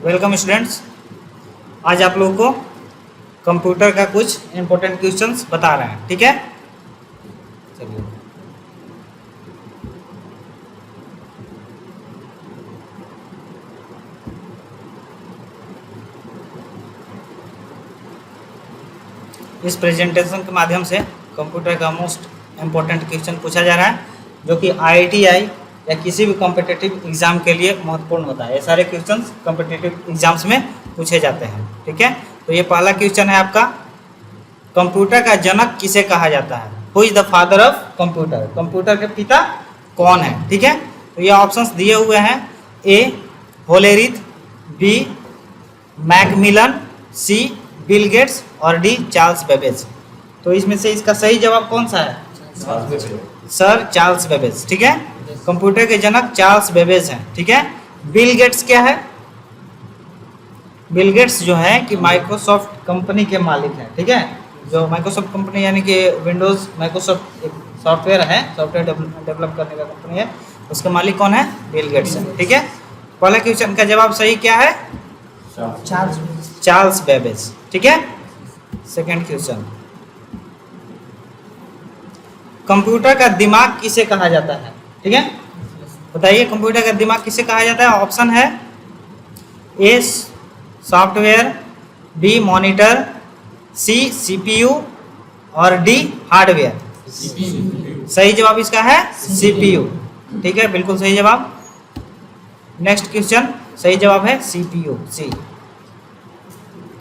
Welcome students. आज आप लोगों को कंप्यूटर का कुछ इम्पोर्टेंट क्वेश्चंस बता रहे हैं, ठीक है। चलिए, इस प्रेजेंटेशन के माध्यम से कंप्यूटर का मोस्ट इम्पोर्टेंट क्वेश्चन पूछा जा रहा है, जो कि IITI या किसी भी कॉम्पिटिटिव एग्जाम के लिए महत्वपूर्ण होता है। ये सारे क्वेश्चंस कॉम्पिटिटिव एग्जाम्स में पूछे जाते हैं, ठीक है। तो ये पहला क्वेश्चन है आपका, कंप्यूटर का जनक किसे कहा जाता है? Who is the father of computer? Computer के पिता कौन है, ठीक है। तो ये ऑप्शंस दिए हुए हैं, ए होलेरिथ, बी मैकमिलन, सी बिल गेट्स और डी चार्ल्स बेबेज। तो इसमें से इसका सही जवाब कौन सा है? सर चार्ल्स बेबेज, ठीक है। कंप्यूटर के जनक चार्ल्स बेबेज हैं, ठीक है। बिल गेट्स क्या है? बिल गेट्स जो है कि माइक्रोसॉफ्ट कंपनी के मालिक हैं, ठीक है। जो माइक्रोसॉफ्ट कंपनी यानी कि विंडोज माइक्रोसॉफ्ट एक सॉफ्टवेयर है, सॉफ्टवेयर डेवलप करने का कंपनी है, उसके मालिक कौन है? बिल गेट्स है, ठीक है। पहला क्वेश्चन का जवाब सही क्या है? चार्ल्स बेबेज, ठीक है। सेकंड क्वेश्चन, कंप्यूटर का दिमाग किसे कहा जाता है? ठीक है, बताइए कंप्यूटर का दिमाग किसे कहा जाता है? ऑप्शन है A software, B monitor, C CPU और डी हार्डवेयर। सही जवाब इसका है CPU, ठीक है, बिल्कुल सही जवाब। नेक्स्ट क्वेश्चन, सही जवाब है CPU, सी।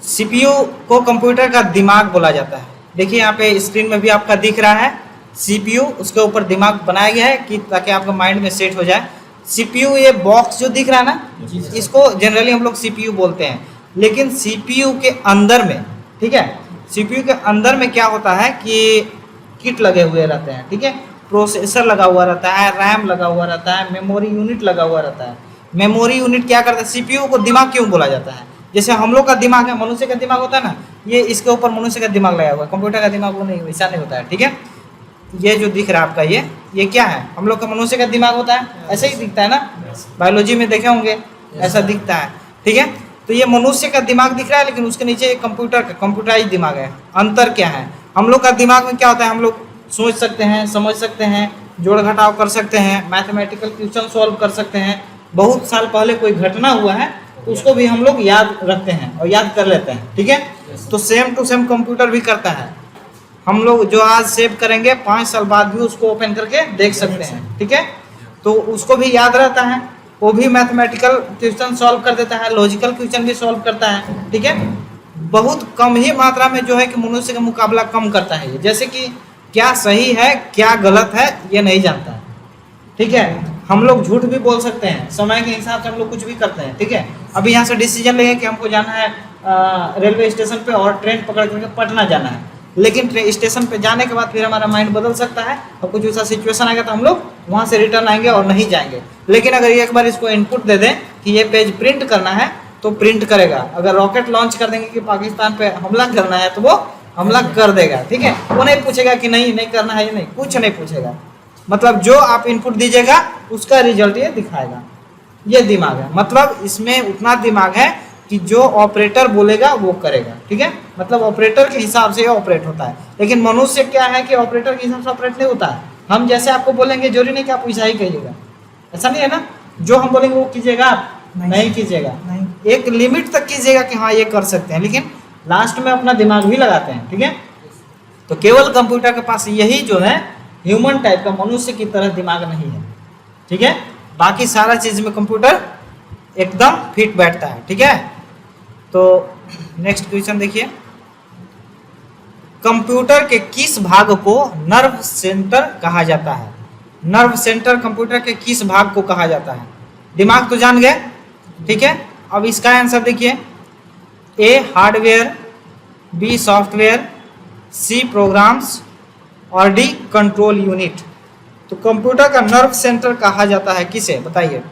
CPU को कंप्यूटर का दिमाग बोला जाता है। देखिए यहाँ पे स्क्रीन में भी आपका दिख रहा है CPU, उसके ऊपर दिमाग बनाया गया है कि ताकि आपका माइंड में सेट हो जाए। CPU ये बॉक्स जो दिख रहा है ना, इसको जनरली हम लोग CPU बोलते हैं, लेकिन CPU के अंदर में, ठीक है, CPU के अंदर में क्या होता है कि किट लगे हुए रहते हैं, ठीक है। प्रोसेसर लगा हुआ रहता है, रैम लगा हुआ रहता है, मेमोरी यूनिट लगा हुआ रहता है। मेमोरी यूनिट क्या करता है? CPU को दिमाग क्यों बोला जाता है? जैसे हम लोग का दिमाग है, मनुष्य का दिमाग होता है ना, ये इसके ऊपर मनुष्य का दिमाग लगा हुआ है, कंप्यूटर का दिमाग वो नहीं, वैसा नहीं होता है, ठीक है। ये जो दिख रहा है आपका, ये क्या है? हम लोग का मनुष्य का दिमाग होता है, ऐसे ही दिखता है ना, बायोलॉजी में देखे होंगे, ऐसा दिखता है, ठीक है। तो ये मनुष्य का दिमाग दिख रहा है, लेकिन उसके नीचे एक कंप्यूटराइज दिमाग है। अंतर क्या है? हम लोग का दिमाग में क्या होता है? हम लोग सोच सकते हैं, समझ सकते हैं, जोड़ घटाव कर सकते हैं, मैथमेटिकल क्वेश्चन सॉल्व कर सकते हैं। बहुत साल पहले कोई घटना हुआ है तो उसको भी हम लोग याद रखते हैं और याद कर लेते हैं, ठीक है। तो सेम टू सेम कंप्यूटर भी करता है। हम लोग जो आज सेव करेंगे 5 साल बाद भी उसको ओपन करके देख सकते हैं, ठीक है। तो उसको भी याद रहता है, वो भी मैथमेटिकल क्वेश्चन सॉल्व कर देता है, लॉजिकल क्वेश्चन भी सॉल्व करता है, ठीक है। बहुत कम ही मात्रा में जो है कि मनुष्य का मुकाबला कम करता है ये। जैसे कि क्या सही है क्या गलत है ये नहीं जानता है, ठीक है। हम लोग झूठ भी बोल सकते हैं, समय के हिसाब से हम लोग कुछ भी करते हैं, ठीक है। अभी यहाँ से डिसीजन लेंगे कि हमको जाना है रेलवे स्टेशन पे और ट्रेन पकड़ करके पटना जाना है, लेकिन स्टेशन पे जाने के बाद फिर हमारा माइंड बदल सकता है और कुछ ऐसा सिचुएशन आएगा तो हम लोग वहाँ से रिटर्न आएंगे और नहीं जाएंगे। लेकिन अगर एक बार इसको इनपुट दे दें कि ये पेज प्रिंट करना है तो प्रिंट करेगा। अगर रॉकेट लॉन्च कर देंगे कि पाकिस्तान पे हमला करना है तो वो हमला कर देगा, ठीक है। वो नहीं पूछेगा कि नहीं करना है, ये नहीं, कुछ नहीं पूछेगा। मतलब जो आप इनपुट दीजिएगा उसका रिजल्ट ये दिखाएगा। ये दिमाग है, मतलब इसमें उतना दिमाग है कि जो ऑपरेटर बोलेगा वो करेगा, ठीक है। मतलब ऑपरेटर के हिसाब से ऑपरेट होता है। लेकिन मनुष्य क्या है कि ऑपरेटर के हिसाब से ऑपरेट नहीं होता है। हम जैसे आपको बोलेंगे जरूरी नहीं कि आप वैसा ही कहिएगा, ऐसा नहीं है ना। जो हम बोलेंगे वो कीजिएगा, आप नहीं कीजिएगा, एक लिमिट तक कीजिएगा कि हाँ ये कर सकते हैं, लेकिन लास्ट में अपना दिमाग भी लगाते हैं, ठीक है। तो केवल कंप्यूटर के पास यही जो है ह्यूमन टाइप का, मनुष्य की तरह दिमाग नहीं है, ठीक है। बाकी सारा चीज में कंप्यूटर एकदम फिट बैठता है, ठीक है। तो नेक्स्ट क्वेश्चन देखिए, कंप्यूटर के किस भाग को नर्व सेंटर कहा जाता है? नर्व सेंटर कंप्यूटर के किस भाग को कहा जाता है? दिमाग तो जान गए, ठीक है। अब इसका आंसर देखिए, A hardware, B software, C programs और डी कंट्रोल यूनिट। तो कंप्यूटर का नर्व सेंटर कहा जाता है किसे? बताइए,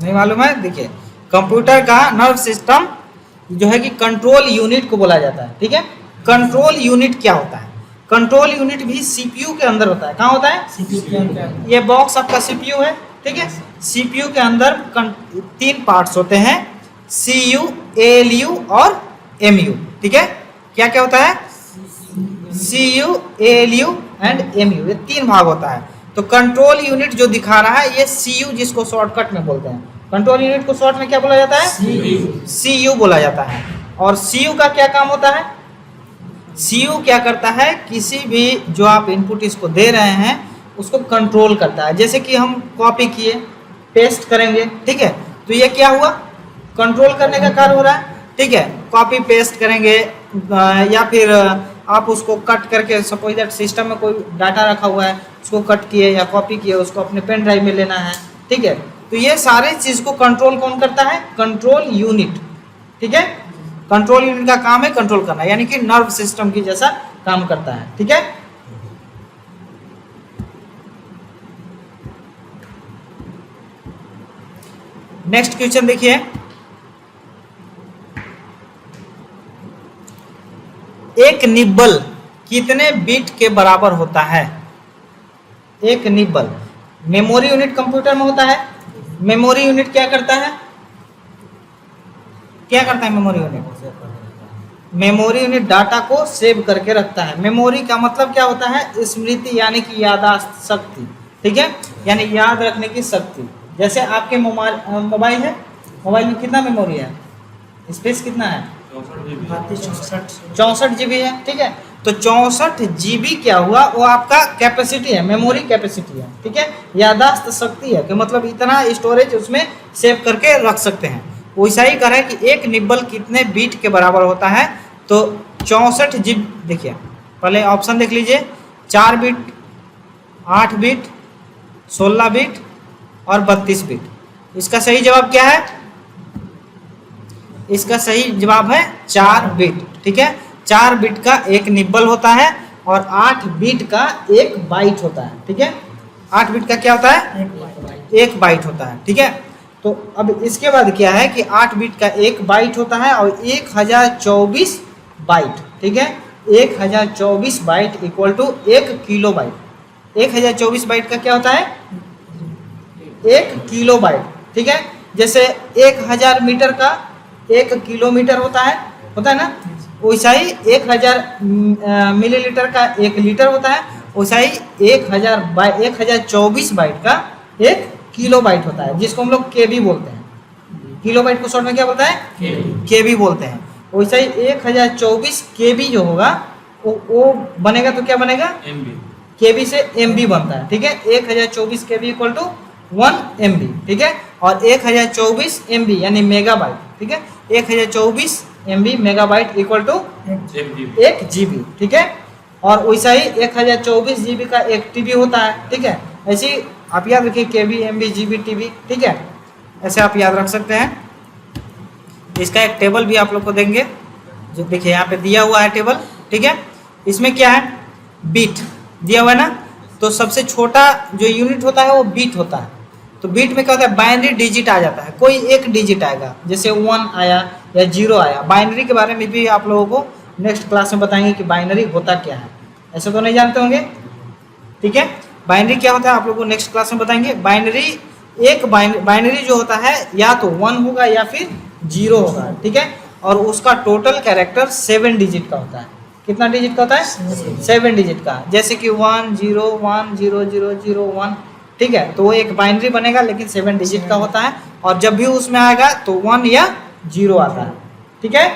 नहीं मालूम है? देखिए, कंप्यूटर का नर्व सिस्टम जो है कि कंट्रोल यूनिट को बोला जाता है, ठीक है। कंट्रोल यूनिट क्या होता है? कंट्रोल यूनिट भी CPU के अंदर होता है। कहाँ होता है? CPU के अंदर। ये बॉक्स आपका CPU है, ठीक है। सीपीयू के अंदर 3 पार्ट्स होते हैं, सीयू, एएलयू और एमयू। ठीक है, क्या क्या होता है? सीयू, एएलयू एंड एमयू, ये 3 भाग होता है। तो कंट्रोल यूनिट जो दिखा रहा है ये सीयू, जिसको शॉर्टकट में बोलते हैं। कंट्रोल यूनिट को शॉर्ट में क्या बोला जाता है? सीयू बोला जाता है। और सीयू का क्या काम होता है? सीयू क्या करता है? किसी भी जो आप इनपुट इसको दे रहे हैं उसको कंट्रोल करता है। जैसे कि हम कॉपी किए, पेस्ट करेंगे, ठीक है, तो ये क्या हुआ? कंट्रोल करने का कार्य हो रहा है। ठीक है, कॉपी पेस्ट करेंगे या फिर आप उसको कट करके, सपोज दैट सिस्टम में कोई डाटा रखा हुआ है, उसको कट किए या कॉपी किए, उसको अपने पेन ड्राइव में लेना है। ठीक है, तो ये सारे चीज़ को कंट्रोल कौन करता है? Control unit. ठीक है, कंट्रोल यूनिट का काम है कंट्रोल करना, यानी कि नर्व सिस्टम की जैसा काम करता है। ठीक है, नेक्स्ट क्वेश्चन देखिए, एक निब्बल कितने बिट के बराबर होता है? एक निब्बल मेमोरी यूनिट कंप्यूटर में होता है। मेमोरी यूनिट क्या करता है? क्या करता है memory unit? Memory unit data को सेव करके रखता है। मेमोरी का मतलब क्या होता है? स्मृति, यानी कि याददाश्त शक्ति। ठीक है, यानी याद रखने की शक्ति। जैसे आपके मोबाइल है, मोबाइल में कितना मेमोरी है? स्पेस कितना है? 64 GB है। ठीक है, तो 64 GB क्या हुआ? वो आपका कैपेसिटी है, मेमोरी कैपेसिटी है। ठीक है, याददाश्त शक्ति है कि मतलब इतना स्टोरेज उसमें सेव करके रख सकते हैं। वैसा ही कह रहा है कि एक निब्बल कितने बीट के बराबर होता है? तो 64 GB। देखिए पहले ऑप्शन देख लीजिए, 4 बिट, 8 बिट, 16 बिट और 32 बिट। इसका सही जवाब क्या है? इसका सही जवाब है 4 बिट। ठीक है, 4 बिट का एक निब्बल होता है और 8 बिट का एक बाइट होता है। ठीक है, 8 बिट का क्या होता है? एक बाइट होता है। ठीक है, तो अब इसके बाद क्या है कि 8 बिट का एक बाइट होता है और 1024 बाइट। ठीक है, 1024 byte equal to 1 kilobyte. 1024 byte का क्या होता है? 1 किलो बाइट। ठीक है, जैसे 1000 मीटर का 1 किलोमीटर होता है ना, वैसा ही 1000 मिलीलीटर का 1 लीटर होता है, वैसा ही 1024 बाइट का 1 किलो बाइट होता है, जिसको हम लोग केबी बोलते हैं। किलो बाइट को शॉर्ट में क्या बोलता है? केबी बोलते हैं। वैसा ही 1024 केबी जो होगा वो बनेगा तो क्या बनेगा? केबी से एमबी बनता है। ठीक है, 1024 केबी इक्वल टू 1 MB। ठीक है, और 1024 MB यानी मेगाबाइट। ठीक है, 1024 MB megabyte equal to 1 GB। ठीक है, और वैसा ही 1024 GB का 1 TB होता है। ठीक है, ऐसे ही आप याद रखिए, KB, MB, GB, TB। ठीक है, ऐसे आप याद रख सकते हैं। इसका एक टेबल भी आप लोग को देंगे, जो देखिए यहाँ पे दिया हुआ है टेबल। ठीक है, इसमें क्या है? बीट दिया हुआ है ना, तो सबसे छोटा जो यूनिट होता है वो बीट होता है। तो बीट में क्या होता है? बाइनरी डिजिट आ जाता है, कोई एक डिजिट आएगा, जैसे 1 आया या 0 आया। बाइनरी के बारे में भी आप लोगों को नेक्स्ट क्लास में बताएंगे कि बाइनरी होता क्या है। ऐसे तो नहीं जानते होंगे। ठीक है, बाइनरी क्या होता है आप लोगों को नेक्स्ट क्लास में बताएंगे। बाइनरी जो होता है या तो 1 होगा या फिर 0 होगा। ठीक है, और उसका टोटल कैरेक्टर 7 डिजिट का होता है। कितना डिजिट का होता है? 7 डिजिट का। जैसे कि 1 0 1 0 0 0 1। ठीक है, तो वो एक बाइनरी बनेगा लेकिन 7 डिजिट का होता है, और जब भी उसमें आएगा तो 1 या 0 आता है। ठीक है,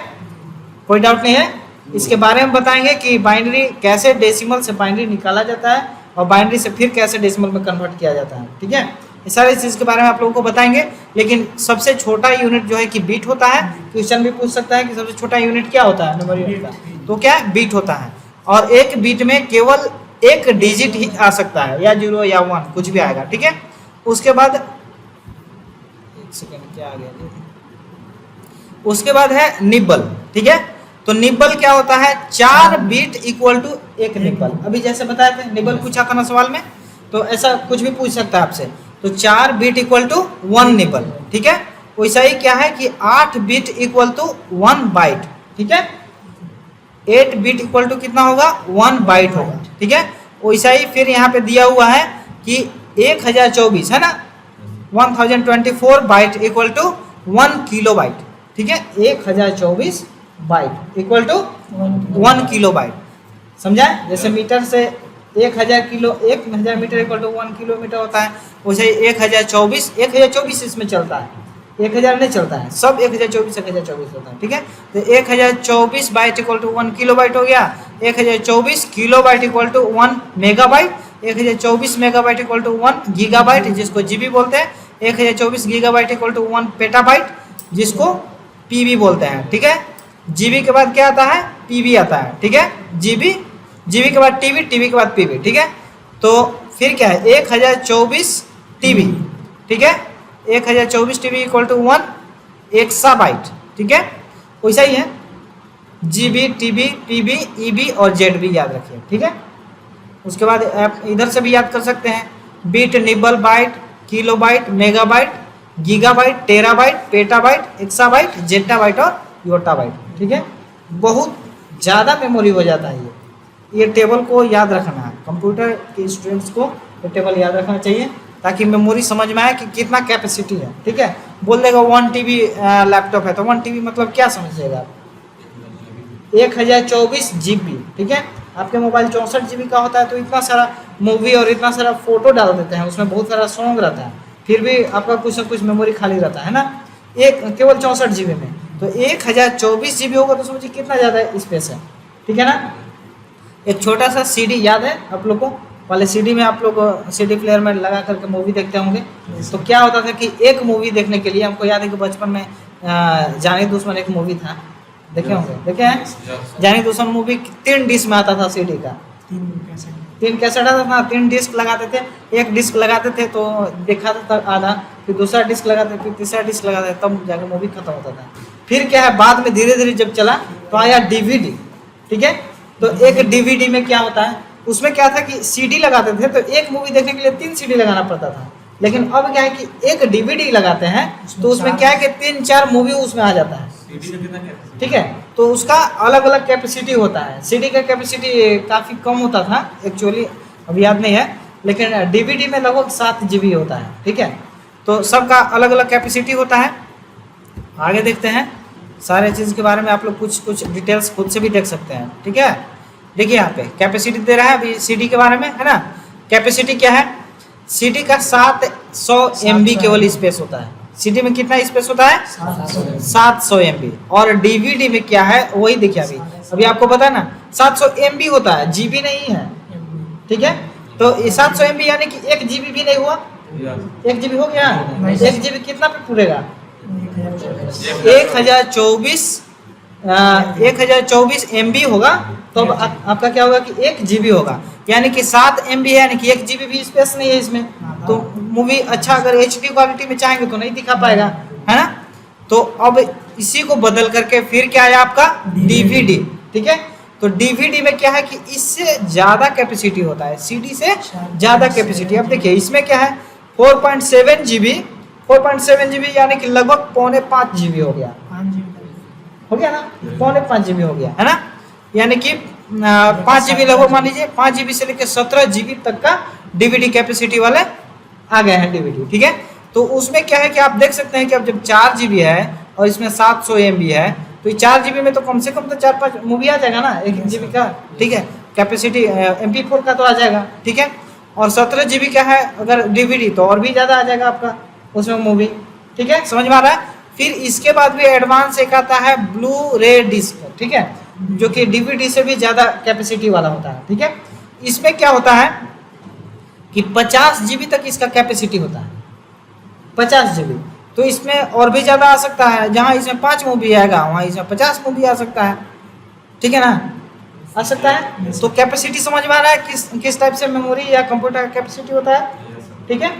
कोई डाउट नहीं है। इसके बारे में बताएंगे कि बाइनरी कैसे डेसिमल से बाइनरी निकाला जाता है और बाइनरी से फिर कैसे डेसिमल में कन्वर्ट किया जाता है। ठीक है, ये सारी चीज़ के बारे में आप लोगों को बताएंगे। लेकिन सबसे छोटा यूनिट जो है कि बीट होता है। क्वेश्चन भी पूछ सकता है कि सबसे छोटा यूनिट क्या होता है मेमोरी यूनिट का, तो क्या है? बीट होता है। और एक बीट में केवल एक डिजिट ही आ सकता है, या 0 या 1 कुछ भी आएगा। ठीक है, उसके बाद एक सेकेंड क्या आ गया, उसके बाद है निब्बल। ठीक है, तो निब्बल क्या होता है? 4 बीट इक्वल टू 1 निब्बल। अभी जैसे बताए थे, निब्बल पूछा था ना सवाल में, तो ऐसा कुछ भी पूछ सकता है आपसे। तो 4 बीट इक्वल टू 1 निब्बल। ठीक है, वैसा ही क्या है कि 8 बीट इक्वल टू 1 बाइट। ठीक है, 8 बीट इक्वल टू कितना होगा? 1 बाइट होगा। ठीक है, वैसा ही फिर यहाँ पे दिया हुआ है कि 1024 है ना, 1024 byte equal to 1 kilobyte, ठीक है। 1024 byte equal to 1 kilobyte, समझा। जैसे मीटर से 1000 मीटर इक्वल टू 1 किलोमीटर होता है, वैसे 1024 इसमें चलता है, 1000 नहीं चलता है, सब 1024 होता है, ठीक है। तो 1024 byte equal to 1 kilobyte हो गया। 1024 kilobyte equal to 1 megabyte. 1024 megabyte equal to 1 gigabyte, जिसको जीबी बोलते हैं। 1024 gigabyte equal to 1 petabyte, जिसको पीबी बोलते हैं, ठीक है। जीबी के बाद क्या आता है, पीबी आता है, ठीक है। जीबी के बाद टीबी, टीबी के बाद पीबी, ठीक है। तो फिर क्या है, 1024 टीबी, ठीक है। 1024 टीबी इक्वल टू 1 एक्साबाइट, ठीक है। वैसा ही है जीबी, टीबी, पीबी, ईबी और जेडबी याद रखिए, ठीक है। उसके बाद आप इधर से भी याद कर सकते हैं, bit, nibble, byte, kilobyte, megabyte, gigabyte, terabyte, petabyte, exabyte, zettabyte और योटाबाइट, ठीक है। बहुत ज़्यादा मेमोरी हो जाता है ये टेबल को याद रखना है। कंप्यूटर के स्टूडेंट्स को ये टेबल याद रखना चाहिए ताकि मेमोरी समझ में आए कि कितना कैपेसिटी है, ठीक है। बोल देगा 1 TB लैपटॉप है, तो 1 TB मतलब क्या समझिएगा आप, 1024 GB, ठीक है। आपके मोबाइल 64 GB का होता है, तो इतना सारा मूवी और इतना सारा फोटो डाल देते हैं, उसमें बहुत सारा सॉन्ग रहता है, फिर भी आपका कुछ ना कुछ मेमोरी खाली रहता है ना, केवल 64 GB में। तो 1024 GB होगा तो समझिए कितना ज़्यादा स्पेस है, ठीक है ना। एक छोटा सा CD याद है आप लोग को, पहले CD में आप लोग CD प्लेयर में लगा करके मूवी देखते होंगे। तो क्या होता था कि एक मूवी देखने के लिए, हमको याद है कि बचपन में जानी दुश्मन एक मूवी था, देखे होंगे, देखे हैं जानी दुश्मन मूवी। 3 डिस्क में आता था CD का, 3 कैसेट आता था, 3 डिस्क लगाते थे। एक डिस्क लगाते थे तो दिखाता था आधा, फिर दूसरा डिस्क लगाते, फिर तीसरा डिस्क लगाते, तब जाकर मूवी खत्म होता था। फिर क्या है, बाद में धीरे धीरे जब चला तो आया DVD, ठीक है। तो एक DVD में क्या होता है, उसमें क्या था कि CD लगाते थे, तो एक मूवी देखने के लिए 3 CD लगाना पड़ता था। लेकिन अब क्या है कि एक DVD लगाते हैं तो उसमें क्या है कि 3-4 मूवी उसमें आ जाता है, ठीक है। तो उसका अलग अलग कैपेसिटी होता है। CD का कैपेसिटी काफ़ी कम होता था एक्चुअली, अभी याद नहीं है, लेकिन DVD में लगभग 7 GB होता है, ठीक है। तो सबका अलग अलग कैपेसिटी होता है। आगे देखते हैं, सारे चीज़ के बारे में आप लोग कुछ डिटेल्स खुद से भी देख सकते हैं, ठीक है। देखिए यहाँ पे कैपेसिटी दे रहा है अभी CD के बारे में, है ना। कैपेसिटी क्या है, CD का 700 MB केवल स्पेस होता है। CD में कितना स्पेस होता है, 700 MB। और DVD में क्या है, वही देखिए अभी आपको पता है ना, 700 MB होता है, GB नहीं है, ठीक है। तो ये 700 MB यानी कि 1 GB भी नहीं हुआ, 1 GB हो गया। 1 GB कितना पे पूरेगा, 1024 MB होगा, तो आपका क्या होगा कि 1 GB होगा, यानी कि 7 MB है, यानी कि 1 GB भी स्पेस नहीं है इसमें। तो मूवी अच्छा अगर HD क्वालिटी में चाहेंगे तो नहीं दिखा पाएगा, है ना। तो अब इसी को बदल करके फिर क्या है आपका DVD, ठीक है। तो DVD में क्या है कि इससे ज़्यादा कैपेसिटी होता है, CD से ज़्यादा कैपेसिटी। अब देखिए इसमें क्या है, 4.7 GB यानी कि लगभग 4.5 GB हो गया, ना, 4.5 GB हो गया, है ना। यानी कि 5 GB लगभग, मान लीजिए 5 GB से लेकर 17 GB तक का DVD कैपेसिटी वाले आ गए हैं DVD, ठीक है। तो उसमें क्या है कि आप देख सकते हैं कि अब जब 4 GB है और इसमें 700 MB है, तो 4 GB में तो कम से कम तो 4-5 मूवी आ जाएगा ना, 1 GB का, ठीक है। कैपेसिटी MP4 का तो आ जाएगा, ठीक है। और 17 GB का है अगर DVD, तो और भी ज़्यादा आ जाएगा आपका उसमें मूवी, ठीक है। समझ में आ रहा है। फिर इसके बाद भी एडवांस एक आता है ब्लू रे डिस्क, ठीक है, जो कि DVD से भी ज़्यादा कैपेसिटी वाला होता है, ठीक है। इसमें क्या होता है कि 50 GB तक इसका कैपेसिटी होता है, 50 GB। तो इसमें और भी ज़्यादा आ सकता है, जहाँ इसमें 5 मूवी आएगा वहाँ इसमें 50 मूवी आ सकता है, ठीक है ना, आ सकता है। तो कैपेसिटी समझ में आ रहा है किस टाइप से मेमोरी या कंप्यूटर का कैपेसिटी होता है, ठीक है।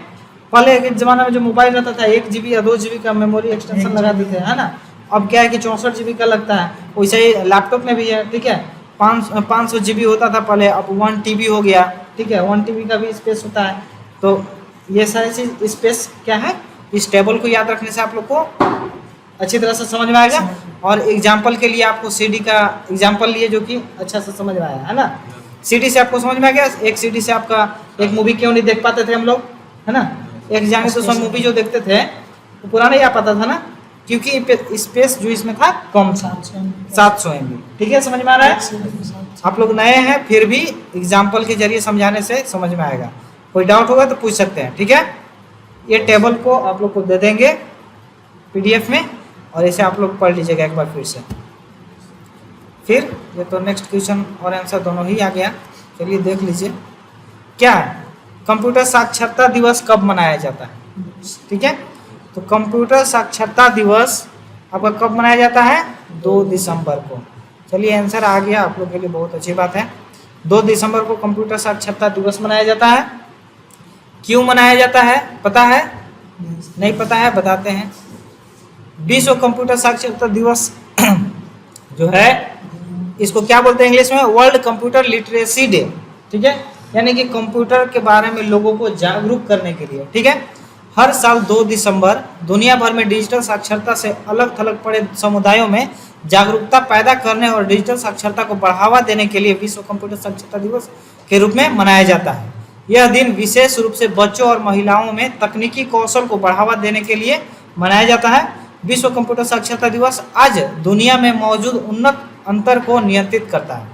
पहले के ज़माने में जो मोबाइल रहता था 1 GB या 2 GB का मेमोरी एक्सटेंशन लगा देते हैं, है ना। अब क्या है कि 64 GB का लगता है, वैसे ही लैपटॉप में भी है, ठीक है। 500 GB होता था पहले, अब 1 TB हो गया, ठीक है। 1 TB का भी स्पेस होता है। तो ये सारी चीज़ स्पेस क्या है, इस टेबल को याद रखने से आप लोग को अच्छी तरह से समझ में आएगा। और एग्जाम्पल के लिए आपको CD का एग्जाम्पल लिए, जो कि अच्छा से समझ में आया, है ना। CD से आपको समझ में आ गया, एक CD से आपका एक मूवी क्यों नहीं देख पाते थे हम लोग, है ना। एक जाने तो सब मूवी जो देखते थे वो पुराना ही आ पाता था ना, क्योंकि स्पेस जो इसमें था कम था, 700 MB। ठीक है, समझ में आ रहा है? आप लोग नए हैं फिर भी एग्जाम्पल के जरिए समझाने से समझ में आएगा। कोई डाउट होगा तो पूछ सकते हैं। ठीक है, ये टेबल को आप लोग को दे देंगे PDF में, और इसे आप लोग पढ़ लीजिएगा एक बार फिर से। फिर ये तो नेक्स्ट क्वेश्चन और आंसर दोनों ही आ गया। चलिए देख लीजिए क्या है, कंप्यूटर साक्षरता दिवस कब मनाया जाता है? ठीक है, तो कंप्यूटर साक्षरता दिवस आपका कब मनाया जाता है? 2 दिसंबर को। चलिए आंसर आ गया आप लोग के लिए, बहुत अच्छी बात है। 2 दिसंबर को कंप्यूटर साक्षरता दिवस मनाया जाता है। क्यों मनाया जाता है पता है? नहीं पता है, बताते हैं। विश्व कंप्यूटर साक्षरता दिवस जो है इसको क्या बोलते हैं इंग्लिश में? World computer literacy day. ठीक है, यानी कि कंप्यूटर के बारे में लोगों को जागरूक करने के लिए। ठीक है, हर साल 2 दिसंबर दुनिया भर में डिजिटल साक्षरता से अलग थलग पड़े समुदायों में जागरूकता पैदा करने और डिजिटल साक्षरता को बढ़ावा देने के लिए विश्व कंप्यूटर साक्षरता दिवस के रूप में मनाया जाता है। यह दिन विशेष रूप से बच्चों और महिलाओं में तकनीकी कौशल को बढ़ावा देने के लिए मनाया जाता है। विश्व कंप्यूटर साक्षरता दिवस आज दुनिया में मौजूद उन्नत अंतर को नियंत्रित करता है।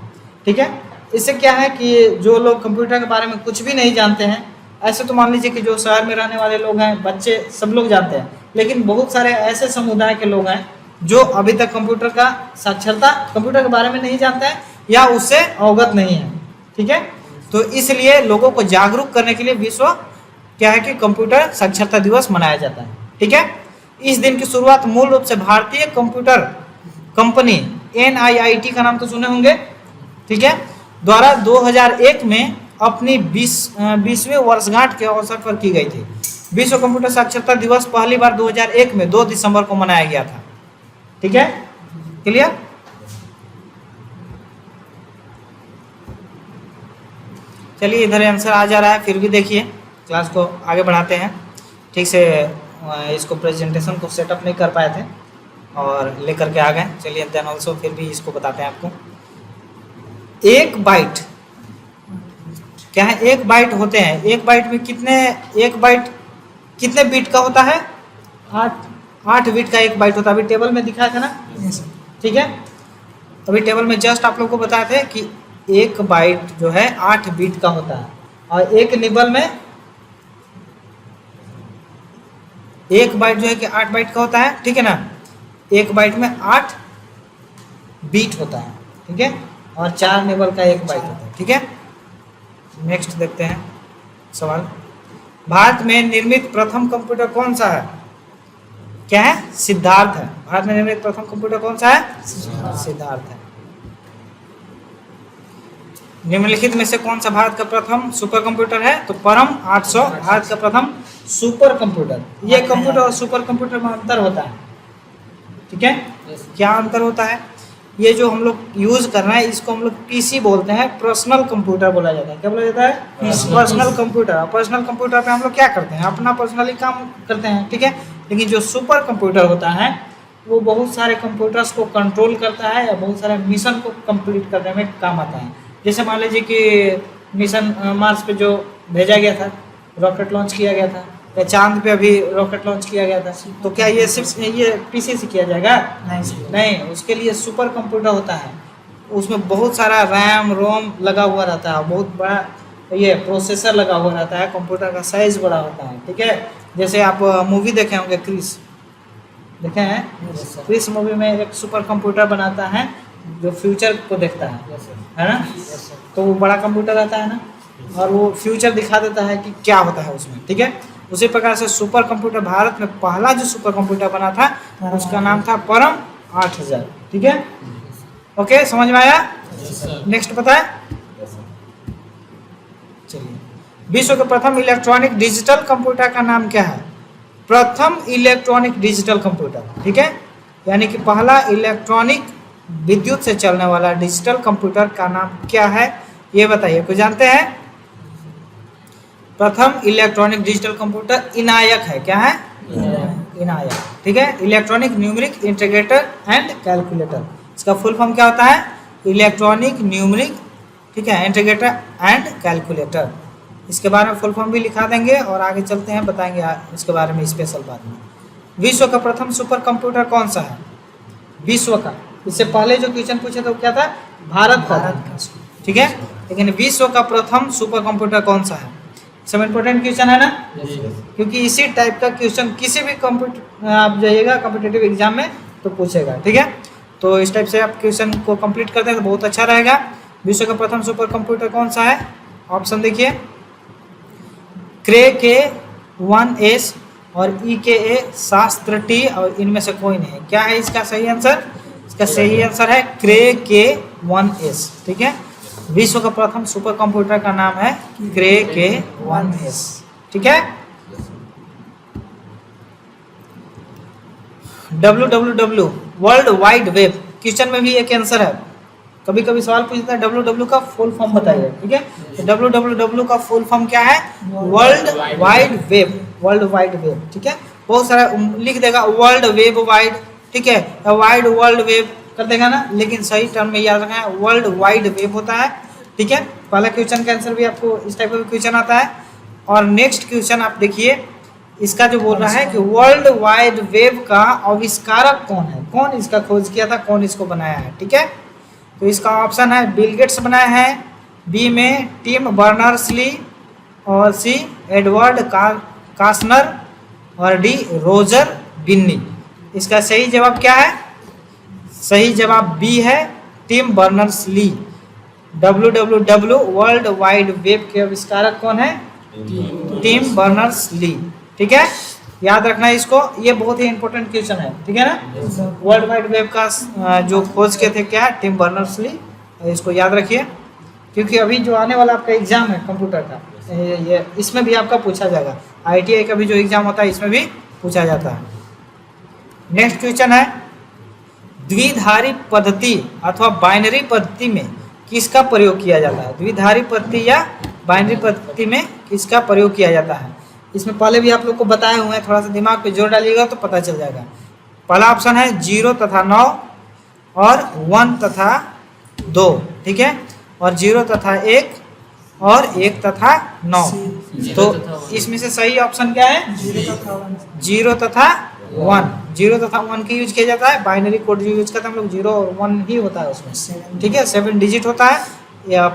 ठीक है, इससे क्या है कि जो लोग कंप्यूटर के बारे में कुछ भी नहीं जानते हैं, ऐसे तो मान लीजिए कि जो शहर में रहने वाले लोग हैं, बच्चे सब लोग जानते हैं, लेकिन बहुत सारे ऐसे समुदाय के लोग हैं जो अभी तक कंप्यूटर का साक्षरता, कंप्यूटर के बारे में नहीं जानते हैं या उससे अवगत नहीं है। ठीक है, तो इसलिए लोगों को जागरूक करने के लिए विश्व क्या है कि कंप्यूटर साक्षरता दिवस मनाया जाता है। ठीक है, इस दिन की शुरुआत मूल रूप से भारतीय कंप्यूटर कंपनी NIIT का नाम तो सुने होंगे, ठीक है, द्वारा 2001 में अपनी 20वीं वर्षगांठ के अवसर पर की गई थी। विश्व कंप्यूटर साक्षरता दिवस पहली बार 2001 में 2 दिसंबर को मनाया गया था। ठीक है, क्लियर? चलिए इधर आंसर आ जा रहा है, फिर भी देखिए क्लास को आगे बढ़ाते हैं। ठीक से इसको प्रेजेंटेशन को सेटअप नहीं कर पाए थे और लेकर के आ गए। चलिए देन ऑल्सो फिर भी इसको बताते हैं आपको। 1 बाइट क्या है? 1 बाइट होते हैं। 1 बाइट में कितने, 1 बाइट कितने बिट का होता है? 8 बिट का 1 बाइट होता है। अभी टेबल में दिखाया था ना? ठीक है, अभी टेबल में जस्ट आप लोग को बताए थे कि 1 बाइट जो है 8 बिट का होता है, और एक निबल में 1 बाइट जो है कि 8 बाइट का होता है। ठीक है ना, 1 बाइट में 8 बीट होता है। ठीक है, और 4 निबल का 1 बाइट होता है। ठीक है, नेक्स्ट देखते हैं सवाल। भारत में निर्मित प्रथम कंप्यूटर कौन सा है? क्या है? सिद्धार्थ है। भारत में निर्मित प्रथम कंप्यूटर कौन सा है? सिद्धार्थ है। निम्नलिखित में से कौन सा भारत का प्रथम सुपर कंप्यूटर है? तो परम 800 भारत का प्रथम सुपर कंप्यूटर। ये कंप्यूटर और सुपर कंप्यूटर में अंतर होता है। ठीक है, क्या अंतर होता है? ये जो हम लोग यूज कर रहे हैं इसको हम लोग PC बोलते हैं, पर्सनल कंप्यूटर बोला जाता है। क्या बोला जाता है? Personal computer. पर्सनल कंप्यूटर पे हम लोग क्या करते हैं? अपना पर्सनली काम करते हैं। ठीक है, लेकिन जो सुपर कंप्यूटर होता है वो बहुत सारे कंप्यूटर्स को कंट्रोल करता है या बहुत सारे मिशन को कंप्लीट करने में काम आता है। जैसे मान लीजिए कि मिशन मार्स पे जो भेजा गया था, रॉकेट लॉन्च किया गया था, या चांद पे अभी रॉकेट लॉन्च किया गया था, तो क्या ये सिर्फ ये PC से किया जाएगा? नहीं, उसके लिए सुपर कंप्यूटर होता है। उसमें बहुत सारा रैम रोम लगा हुआ रहता है, बहुत बड़ा ये प्रोसेसर लगा हुआ रहता है, कंप्यूटर का साइज बड़ा होता है। ठीक है, जैसे आप मूवी देखे होंगे क्रिस, देखे हैं? क्रिस मूवी में एक सुपर कंप्यूटर बनाता है जो फ्यूचर को देखता है ना? तो वो बड़ा कंप्यूटर रहता है ना, और वो फ्यूचर दिखा देता है कि क्या होता है उसमें। ठीक है, उसी प्रकार से सुपर कंप्यूटर, भारत में पहला जो सुपर कंप्यूटर बना था उसका नाम था परम 8000। ठीक है, ओके, समझ में आया? नेक्स्ट पता है? चलिए, विश्व के प्रथम इलेक्ट्रॉनिक डिजिटल कंप्यूटर का नाम क्या है? प्रथम इलेक्ट्रॉनिक डिजिटल कंप्यूटर। ठीक है, यानी कि पहला इलेक्ट्रॉनिक विद्युत से चलने वाला डिजिटल कंप्यूटर का नाम क्या है? ये बताइए, कोई जानते हैं? प्रथम इलेक्ट्रॉनिक डिजिटल कंप्यूटर इनायक है। क्या है? इनायक। ठीक है, electronic Numeric Integrator and calculator. इसका फुल फॉर्म क्या होता है? इलेक्ट्रॉनिक न्यूमेरिक, ठीक है, इंटीग्रेटर एंड कैलकुलेटर। इसके बारे में फुल फॉर्म भी लिखा देंगे और आगे चलते हैं, बताएंगे इसके बारे में स्पेशल बात में। विश्व का प्रथम सुपर कंप्यूटर कौन सा है? विश्व का, इससे पहले जो क्वेश्चन पूछे तो क्या था? भारत का, ठीक है। लेकिन विश्व का प्रथम सुपर कंप्यूटर कौन सा है? सब इम्पोर्टेंट क्वेश्चन है ना, क्योंकि इसी टाइप का क्वेश्चन किसी भी कंप्यूटर आप जाइएगा कॉम्पिटिटिव एग्जाम में तो पूछेगा, ठीक है। तो इस टाइप से आप क्वेश्चन को कंप्लीट कर दें तो बहुत अच्छा रहेगा। विश्व का प्रथम सुपर कंप्यूटर कौन सा है? ऑप्शन देखिए, क्रे के 1S और EKA शास्त्र T, और इनमें से कोई नहीं है। क्या है इसका सही आंसर? इसका सही आंसर है क्रे के 1S, ठीक है। विश्व का प्रथम सुपर कंप्यूटर का नाम है क्रे के 1S, ठीक है। www world wide web, question में भी एक आंसर है, कभी कभी सवाल पूछता है www का फुल फॉर्म बताइए, ठीक है। तो www का फुल फॉर्म क्या है? World wide web, world wide web, ठीक है। बहुत सारा लिख देगा वर्ल्ड वेब वाइड, ठीक है, वाइड वर्ल्ड वेब कर देगा ना, लेकिन सही टर्म में याद रखना है वर्ल्ड वाइड वेब होता है, ठीक है। पहला क्वेश्चन का आंसर भी आपको इस टाइप का क्वेश्चन आता है। और नेक्स्ट क्वेश्चन आप देखिए, इसका जो बोल रहा है कि वर्ल्ड वाइड वेब का आविष्कारक कौन है? कौन इसका खोज किया था, कौन इसको बनाया है, ठीक है। तो इसका ऑप्शन है बिल गेट्स बनाया है, बी में टिम बर्नर्स ली, और सी एडवर्ड कास्नर, और डी रोजर बिन्नी। इसका सही जवाब क्या है? सही जवाब बी है, Tim Berners Lee. www world wide web के आविष्कारक कौन है? टिम बर्नर्स ली, ठीक है। याद रखना है इसको, ये बहुत ही इंपॉर्टेंट क्वेश्चन है, ठीक है ना। वर्ल्ड वाइड वेब का जो खोज के थे क्या? टिम बर्नर्स ली, इसको याद रखिए, क्योंकि अभी जो आने वाला आपका एग्जाम है कंप्यूटर का, ये इसमें भी आपका पूछा जाएगा। ITI का भी जो एग्जाम होता है इसमें भी पूछा जाता है। नेक्स्ट क्वेश्चन है, द्विधारी पद्धति अथवा बाइनरी पद्धति में किसका प्रयोग किया जाता है? द्विधारी पद्धति या बाइनरी पद्धति में किसका प्रयोग किया जाता है? इसमें पहले भी आप लोग को बताए हुए हैं, थोड़ा सा दिमाग पे जोर डालिएगा तो पता चल जाएगा। पहला ऑप्शन है 0 तथा 9 और 1 तथा 2, ठीक है, और 0 तथा 1 और 1 तथा 9। तो इसमें से सही ऑप्शन क्या है? 0 तथा 1। 0 तथा 1 की यूज किया जाता है। बाइनरी कोड जो यूज करते हैं हम लोग 0 और 1 ही होता है उसमें, ठीक है। 7 डिजिट होता है। या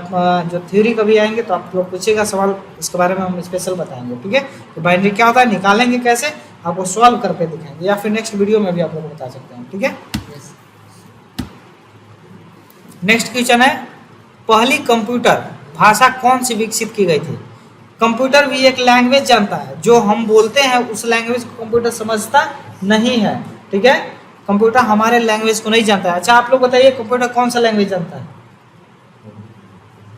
जो थ्योरी कभी आएंगे तो आप लोग पूछेगा सवाल, इसके बारे में हम स्पेशल बताएंगे, ठीक है। तो बाइनरी क्या होता है, निकालेंगे कैसे, आपको सॉल्व करके दिखाएंगे, या फिर नेक्स्ट वीडियो में भी आप लोग बता सकते हैं, ठीक है। नेक्स्ट क्वेश्चन है, पहली कंप्यूटर भाषा कौन सी विकसित की गई थी? कंप्यूटर भी एक लैंग्वेज जानता है, जो हम बोलते हैं उस लैंग्वेज को कंप्यूटर समझता नहीं है, ठीक है। कंप्यूटर हमारे लैंग्वेज को नहीं जानता है। अच्छा आप लोग बताइए, कंप्यूटर कौन सा लैंग्वेज जानता है?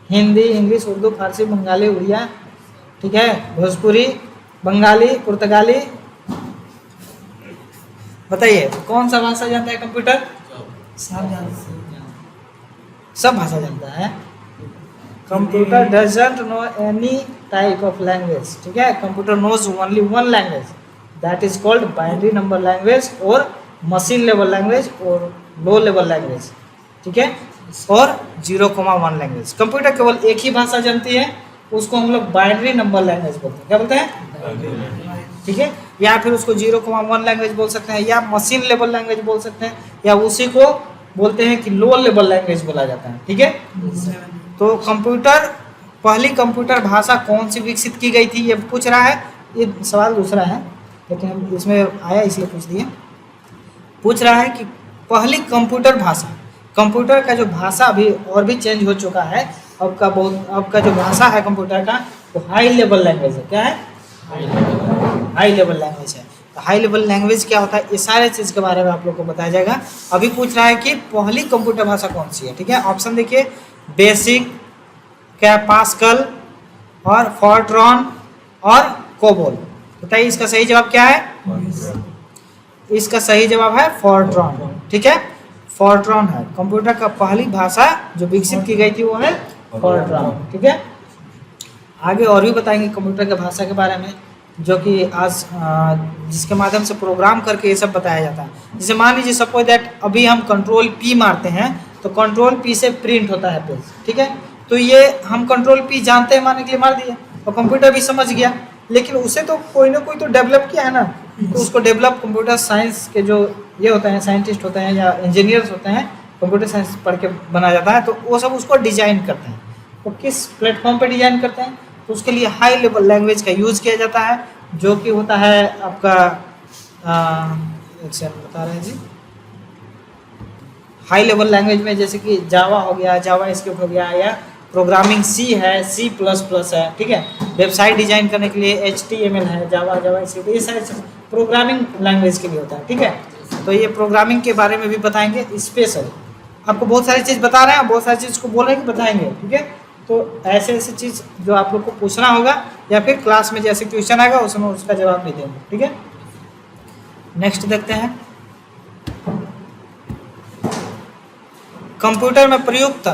हिंदी, इंग्लिश, उर्दू, फारसी, बंगाली, उड़िया, ठीक है, भोजपुरी, बंगाली, पुर्तगाली, बताइए कौन सा भाषा जानता है कंप्यूटर? सब भाषा जानता है। Computer doesn't know any type of language, ठीक है। Computer knows only one language, that is called binary number language, और मशीन लेवल लैंग्वेज, और लो लेवल लैंग्वेज, ठीक है, और 0,1 लैंग्वेज। कंप्यूटर केवल एक ही भाषा जानती है, उसको हम लोग बाइनरी नंबर लैंग्वेज बोलते हैं। क्या बोलते हैं? ठीक है, या फिर उसको 0,1 लैंग्वेज बोल सकते हैं, या मशीन लेवल लैंग्वेज बोल सकते हैं, या उसी को बोलते हैं कि लो लेवल लैंग्वेज बोला जाता है, ठीक है। तो कंप्यूटर, पहली कंप्यूटर भाषा कौन सी विकसित की गई थी ये पूछ रहा है। ये सवाल दूसरा है, लेकिन हम इसमें आया इसलिए पूछ दिए। पूछ रहा है कि पहली कंप्यूटर भाषा, कंप्यूटर का जो भाषा अभी और भी चेंज हो चुका है, अब का जो भाषा है कंप्यूटर का वो हाई लेवल लैंग्वेज है। क्या है? हाई लेवल लैंग्वेज है। तो हाई लेवल लैंग्वेज क्या होता है, ये सारे चीज़ के बारे में आप लोग को बताया जाएगा। अभी पूछ रहा है कि पहली कंप्यूटर भाषा कौन सी है, ठीक है। ऑप्शन देखिए, बेसिक, क्या पास्कल, और फोर्ट्रॉन, और कोबोल। बताइए इसका सही जवाब क्या है? इसका सही जवाब है फोर्ट्रॉन, ठीक है। फोर्ट्रॉन है कंप्यूटर का पहली भाषा जो विकसित की गई थी, वो है फोर्ट्रॉन, ठीक है। आगे और भी बताएंगे कंप्यूटर के भाषा के बारे में, जो कि आज जिसके माध्यम से प्रोग्राम करके ये सब बताया जाता है। जैसे मान लीजिए सपोज दैट अभी हम कंट्रोल P मारते हैं तो कंट्रोल P से प्रिंट होता है पेज, ठीक है। तो ये हम कंट्रोल P जानते हैं, मारने के लिए मार दिए, और कंप्यूटर भी समझ गया, लेकिन उसे तो कोई ना कोई तो डेवलप किया है ना, तो उसको डेवलप कंप्यूटर साइंस के जो ये होते हैं साइंटिस्ट होते हैं या इंजीनियर्स होते हैं, कंप्यूटर साइंस पढ़ के बना जाता है, तो वो सब उसको डिजाइन करते हैं। वो किस प्लेटफॉर्म पे डिजाइन करते हैं, तो उसके लिए हाई लेवल लैंग्वेज का यूज़ किया जाता है, जो कि होता है आपका एक सेकंड बता रहे हैं जी, हाई लेवल लैंग्वेज में जैसे कि जावा हो गया, जावा स्क्रिप्ट हो गया, या प्रोग्रामिंग सी है, C++ है, ठीक है। वेबसाइट डिजाइन करने के लिए HTML है, जावा स्क्रिप्ट, ये सारे प्रोग्रामिंग लैंग्वेज के लिए होता है, ठीक है। तो ये प्रोग्रामिंग के बारे में भी बताएंगे स्पेशल, आपको बहुत सारी चीज़ बता रहे हैं, बहुत सारी चीज़ को बोल रहे हैं कि बताएंगे, ठीक है। तो ऐसे ऐसे चीज़ जो आप लोग को पूछना होगा, या फिर क्लास में जैसे क्वेश्चन आएगा उसमें उसका जवाब भी देंगे, ठीक है। नेक्स्ट देखते हैं, कंप्यूटर में प्रयुक्त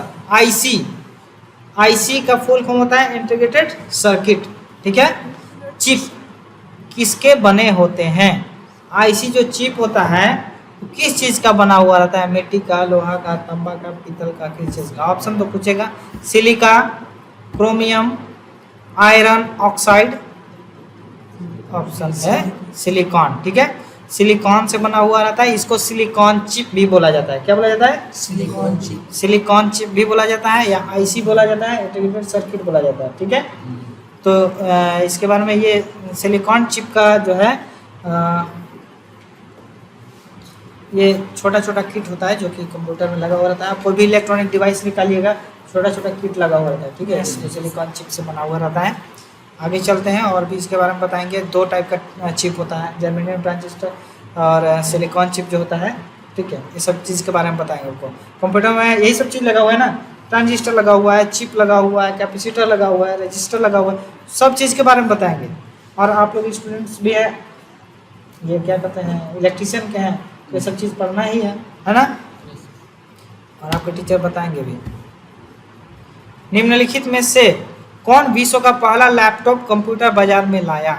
आईसी का फुल फॉर्म होता है इंटीग्रेटेड सर्किट, ठीक है। चिप किसके बने होते हैं, आईसी जो चिप होता है किस चीज़ का बना हुआ रहता है, मिट्टी का, लोहा का, तांबा का, पीतल का, किस चीज़ का। ऑप्शन तो पूछेगा, silica, chromium, iron oxide, option है सिलिकॉन, ठीक है। सिलिकॉन से बना हुआ रहता है, इसको सिलिकॉन चिप भी बोला जाता है। क्या बोला जाता है, सिलिकॉन चिप भी बोला जाता है, या आईसी बोला जाता है, इंटीग्रेटेड सर्किट बोला जाता है, ठीक है। तो इसके बारे में ये सिलिकॉन चिप का जो है ये छोटा छोटा किट होता है जो कि कंप्यूटर में लगा हुआ रहता है। कोई भी इलेक्ट्रॉनिक डिवाइस निकालिएगा छोटा छोटा किट लगा हुआ रहता है, ठीक है, सिलिकॉन चिप से बना हुआ रहता है। आगे चलते हैं और भी इसके बारे में बताएंगे। दो टाइप का चिप होता है, जर्मेनियम ट्रांजिस्टर और सिलिकॉन चिप जो होता है, ठीक है। ये सब चीज़ के बारे में बताएंगे आपको। कंप्यूटर में यही सब चीज़ लगा हुआ है ना, ट्रांजिस्टर लगा हुआ है, चिप लगा हुआ है, कैपेसिटर लगा हुआ है, रजिस्टर लगा हुआ है, सब चीज़ के बारे में बताएंगे। और आप लोग स्टूडेंट्स भी है, ये क्या कहते हैं, इलेक्ट्रीशियन के हैं, ये सब चीज़ पढ़ना ही है ना। और आपके टीचर बताएंगे भी। निम्नलिखित में से कौन विश्व का पहला लैपटॉप कंप्यूटर बाजार में लाया,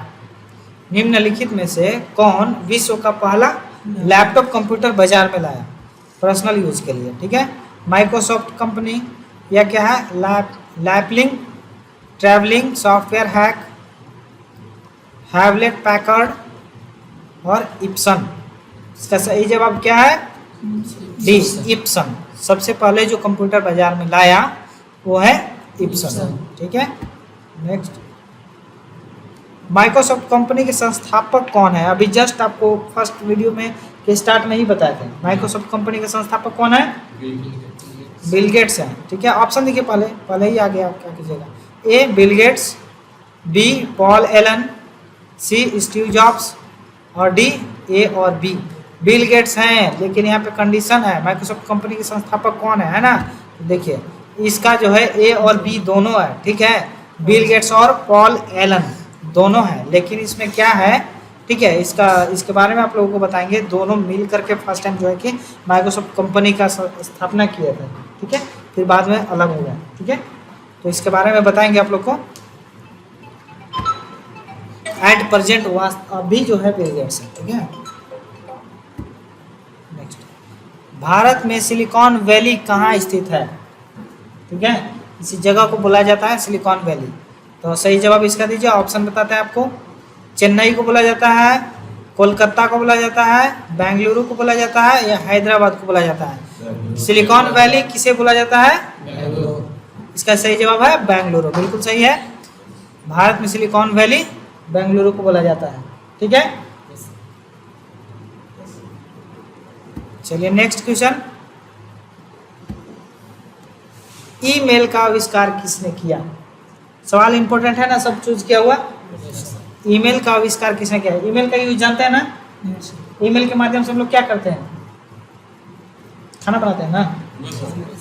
निम्नलिखित में से कौन विश्व का पहला लैपटॉप कंप्यूटर बाजार में लाया पर्सनल यूज के लिए, ठीक है। माइक्रोसॉफ्ट कंपनी, या क्या है, लैपलिंग, ट्रैवलिंग सॉफ्टवेयर हैक, हैवलेट पैकर्ड और इप्सन। इसका सही जवाब क्या है, डी, इप्सन। सबसे पहले जो कंप्यूटर बाजार में लाया वो है इप्सन, ठीक है। नेक्स्ट, माइक्रोसॉफ्ट कंपनी के संस्थापक कौन है। अभी जस्ट आपको फर्स्ट वीडियो में के स्टार्ट में ही बताए थे, माइक्रोसॉफ्ट कंपनी के संस्थापक कौन है, बिल गेट्स हैं, ठीक है। ऑप्शन देखिए, पहले ही आ गया, आप क्या कीजिएगा, A Bill Gates, B Paul Allen, C Steve Jobs और डी ए और बी। बिल गेट्स हैं, लेकिन यहाँ पे कंडीशन है, माइक्रोसॉफ्ट कंपनी के संस्थापक कौन है ना। तो देखिए इसका जो है ए और बी दोनों है, ठीक है, बिल गेट्स और पॉल एलन दोनों हैं, लेकिन इसमें क्या है, ठीक है, इसके बारे में आप लोगों को बताएंगे। दोनों मिल करके फर्स्ट टाइम जो है कि माइक्रोसॉफ्ट कंपनी का स्थापना किया था, ठीक है, फिर बाद में अलग हो गया, ठीक है। तो इसके बारे में बताएंगे आप लोग को। एट प्रेजेंट अभी जो है बिल गेट्स है, ठीक है। नेक्स्ट, भारत में सिलिकॉन वैली कहाँ स्थित है, ठीक है, इसी जगह को बोला जाता है सिलिकॉन वैली। तो सही जवाब इसका दीजिए, ऑप्शन बताते हैं आपको। चेन्नई को बोला जाता है, कोलकाता को बोला जाता है, बेंगलुरु को बोला जाता है, या हैदराबाद को बोला जाता है। सिलिकॉन वैली किसे बोला जाता है, इसका सही जवाब है बेंगलुरु, बिल्कुल सही है। भारत में सिलिकॉन वैली बेंगलुरु को बोला जाता है, ठीक है। चलिए नेक्स्ट क्वेश्चन, ईमेल का आविष्कार किसने किया। सवाल इंपॉर्टेंट है ना, सब चूज किया हुआ। ईमेल का आविष्कार किसने किया, ईमेल का यूज जानते हैं ना। ईमेल के माध्यम से हम लोग क्या करते हैं, खाना बनाते हैं ना,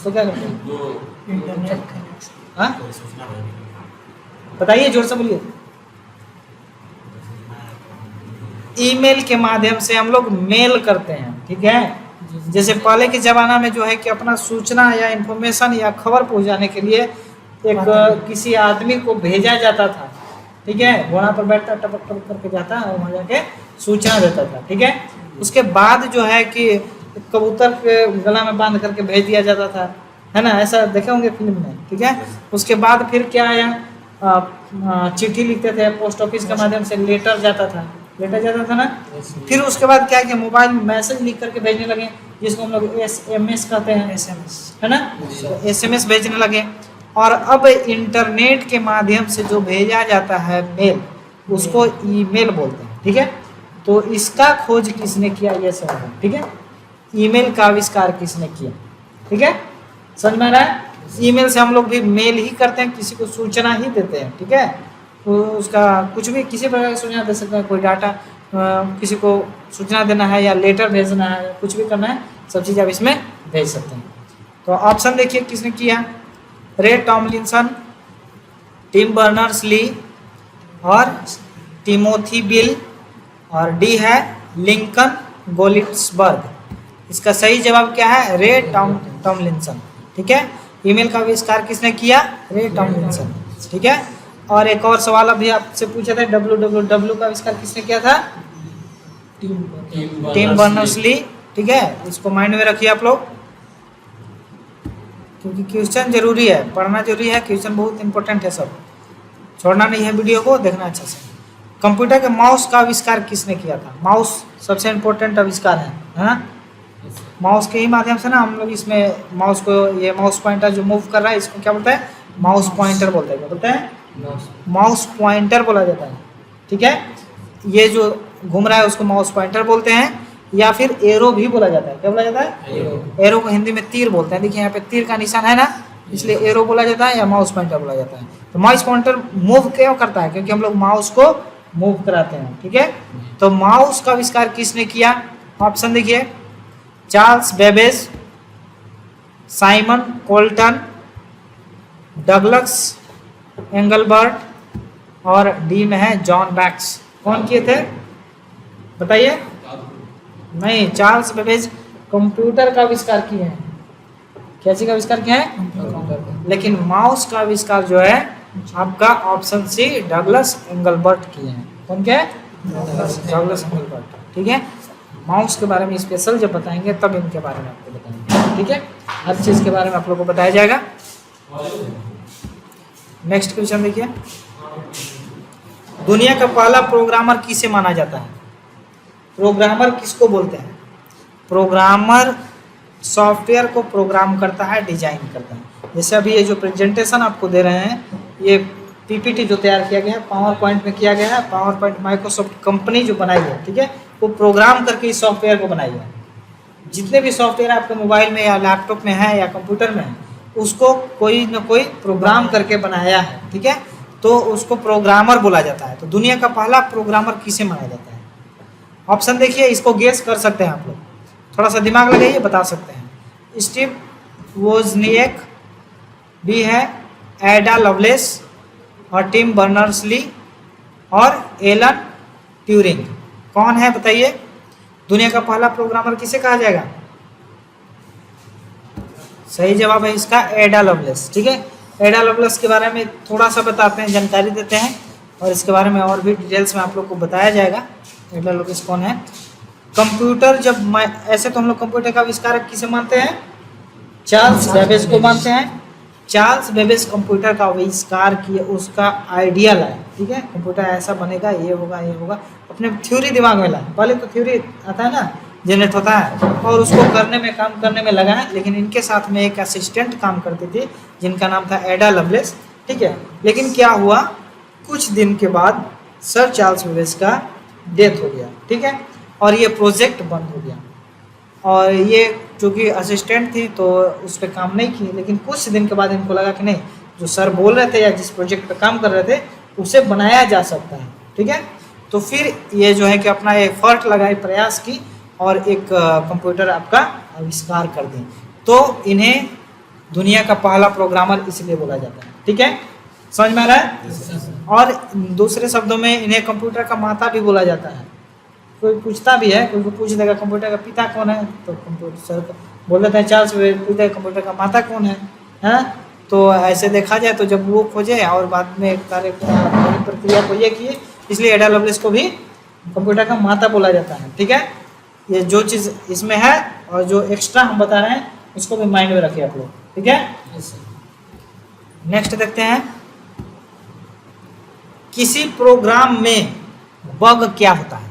तो क्या करते हैं, हाँ बताइए, जोर से बोलिए। ईमेल के माध्यम से हम लोग मेल करते हैं, ठीक है। जैसे पहले के ज़माना में जो है कि अपना सूचना या इन्फॉर्मेशन या खबर पहुंचाने के लिए एक किसी आदमी को भेजा जाता था, ठीक है, वहाँ पर बैठता टपक टपक करके जाता और वहाँ जाके सूचना देता था, ठीक है। उसके बाद जो है कि कबूतर के गला में बांध करके भेज दिया जाता था, है ना, ऐसा देखे होंगे फिल्म में, ठीक है। उसके बाद फिर क्या आया, चिट्ठी लिखते थे, पोस्ट ऑफिस के माध्यम से लेटर जाता था ना। फिर उसके बाद क्या किया, मोबाइल में मैसेज लिख करके भेजने लगे, जिसको हम लोग SMS कहते हैं, है ना। तो SMS भेजने लगे। और अब इंटरनेट के माध्यम से जो भेजा जाता है मेल, उसको ईमेल बोलते हैं, ठीक है। तो इसका खोज किसने किया, ये सवाल है, ठीक है। ईमेल का आविष्कार किसने किया, ठीक है, समझ में आ रहा है। ईमेल से हम लोग भी मेल ही करते हैं, किसी को सूचना ही देते हैं, ठीक है। तो उसका कुछ भी किसी प्रकार की सूचना दे सकते हैं, कोई डाटा किसी को सूचना देना है या लेटर भेजना है, कुछ भी करना है, सब चीज़ आप इसमें भेज सकते हैं। तो ऑप्शन देखिए किसने किया, रे टॉमलिंसन, टिम बर्नर्स ली और टिमोथी बिल, और डी है लिंकन गोलिट्सबर्ग। इसका सही जवाब क्या है, रे टॉमलिंसन, ठीक है। ईमेल का आविष्कार किसने किया, रे टॉमलिंसन, ठीक है। और एक और सवाल अभी आपसे पूछा था, WWW का आविष्कार किसने किया था, टिम बर्नर्स ली, ठीक है। इसको माइंड में रखिए आप लोग, क्योंकि क्वेश्चन जरूरी है, पढ़ना जरूरी है, क्वेश्चन बहुत इंपॉर्टेंट है, सब छोड़ना नहीं है, वीडियो को देखना अच्छा से। कंप्यूटर के माउस का आविष्कार किसने किया था, माउस सबसे इम्पोर्टेंट आविष्कार है ना। माउस के ही माध्यम से ना हम लोग इसमें माउस को, ये माउस पॉइंटर जो मूव कर रहा है, इसको क्या बोलते हैं, माउस पॉइंटर बोलते हैं। क्या बोलते हैं, माउस पॉइंटर बोला जाता है, ठीक है। ये जो घूम रहा है उसको माउस पॉइंटर बोलते हैं, या फिर एरो भी बोला जाता है। क्या बोला जाता है, एरो को हिंदी में तीर बोलते हैं। देखिए यहाँ पे तीर का निशान है ना, इसलिए एरो बोला जाता है या माउस पॉइंटर बोला जाता है। तो माउस पॉइंटर मूव क्यों करता है, क्योंकि हम लोग माउस को मूव कराते हैं, ठीक है। तो माउस का आविष्कार किसने किया, ऑप्शन देखिए, Charles Babbage, Simon Colton, Douglas Engelbart, और डी में है जॉन बैक्स। कौन किए थे बताइए, नहीं, चार्ल्स बेबेज कंप्यूटर का आविष्कार किए हैं। क्या चीज का आविष्कार किया है, लेकिन माउस का आविष्कार जो है आपका ऑप्शन सी डगलस एंगलबर्ट किए हैं। कौन क्या है, डगलस एंगलबर्ट, ठीक है। माउस के बारे में स्पेशल जब बताएंगे तब इनके बारे में आपको बताएंगे, ठीक है। हर चीज़ के बारे में आप लोगों को बताया जाएगा। नेक्स्ट क्वेश्चन देखिए, दुनिया का पहला प्रोग्रामर किसे माना जाता है, प्रोग्रामर किसको बोलते हैं। प्रोग्रामर सॉफ्टवेयर को प्रोग्राम करता है, डिजाइन करता है। जैसे अभी ये जो प्रेजेंटेशन आपको दे रहे हैं, ये PPT जो तैयार किया गया है, पावर पॉइंट में किया गया है, पावर पॉइंट माइक्रोसॉफ्ट कंपनी जो बनाई है, ठीक है, वो प्रोग्राम करके इस सॉफ्टवेयर को बनाई है। जितने भी सॉफ्टवेयर आपके मोबाइल में या लैपटॉप में है या कंप्यूटर में है, उसको कोई ना कोई प्रोग्राम करके बनाया है, ठीक है, तो उसको प्रोग्रामर बोला जाता है। तो दुनिया का पहला प्रोग्रामर किसे माना जाता है, ऑप्शन देखिए, इसको गेस कर सकते हैं आप लोग, थोड़ा सा दिमाग लगाइए, बता सकते हैं। स्टीव वोजनिएक, बी है एडा लवलेस, और टिम बर्नर्स ली, और एलन ट्यूरिंग। कौन है बताइए, दुनिया का पहला प्रोग्रामर किसे कहा जाएगा। सही जवाब है इसका एडा लवलेस, ठीक है। एडा लवलेस के बारे में थोड़ा सा बताते हैं, जानकारी देते हैं, और इसके बारे में और भी डिटेल्स में आप लोग को बताया जाएगा। एडा लवलेस कौन है। कंप्यूटर जब ऐसे तो हम लोग कंप्यूटर का आविष्कारक किसे मानते हैं, चार्ल्स बेबेज को मानते हैं। चार्ल्स बेबेज कंप्यूटर का आविष्कार किए, उसका आइडिया लाए, ठीक है, कंप्यूटर ऐसा बनेगा, ये होगा, ये होगा, अपने थ्योरी दिमाग में लाए। पहले तो थ्योरी आता है ना, जनरेट होता है, और उसको करने में, काम करने में लगा है। लेकिन इनके साथ में एक असिस्टेंट काम करती थी जिनका नाम था एडा लवलेस, ठीक है। लेकिन क्या हुआ, कुछ दिन के बाद सर चार्ल्स बेबेज का डेथ हो गया, ठीक है, और ये प्रोजेक्ट बंद हो गया। और ये चूँकि असिस्टेंट थी तो उस पर काम नहीं की, लेकिन कुछ दिन के बाद इनको लगा कि नहीं, जो सर बोल रहे थे या जिस प्रोजेक्ट पे काम कर रहे थे उसे बनाया जा सकता है, ठीक है। तो फिर ये जो है कि अपना एफर्ट लगाए, प्रयास की, और एक कंप्यूटर आपका आविष्कार कर दें। तो इन्हें दुनिया का पहला प्रोग्रामर इसलिए बोला जाता है, ठीक है, समझ में आ रहा है। और दूसरे शब्दों में इन्हें कंप्यूटर का माता भी बोला जाता है। कोई पूछता भी है, कोई पूछ देगा कंप्यूटर का पिता कौन है, तो कंप्यूटर सर बोल देते हैं चार्ल्स बेबेज, कंप्यूटर का माता कौन है। तो ऐसे देखा जाए तो जब वो खोजे और बाद में कार्य प्रक्रिया को ये किए, इसलिए एडा लवलेस को भी कंप्यूटर का माता बोला जाता है, ठीक है। ये जो चीज़ इसमें है और जो एक्स्ट्रा हम बता रहे हैं उसको भी माइंड में रखिए आप लोग, ठीक है। नेक्स्ट देखते हैं, किसी प्रोग्राम में बग क्या होता है।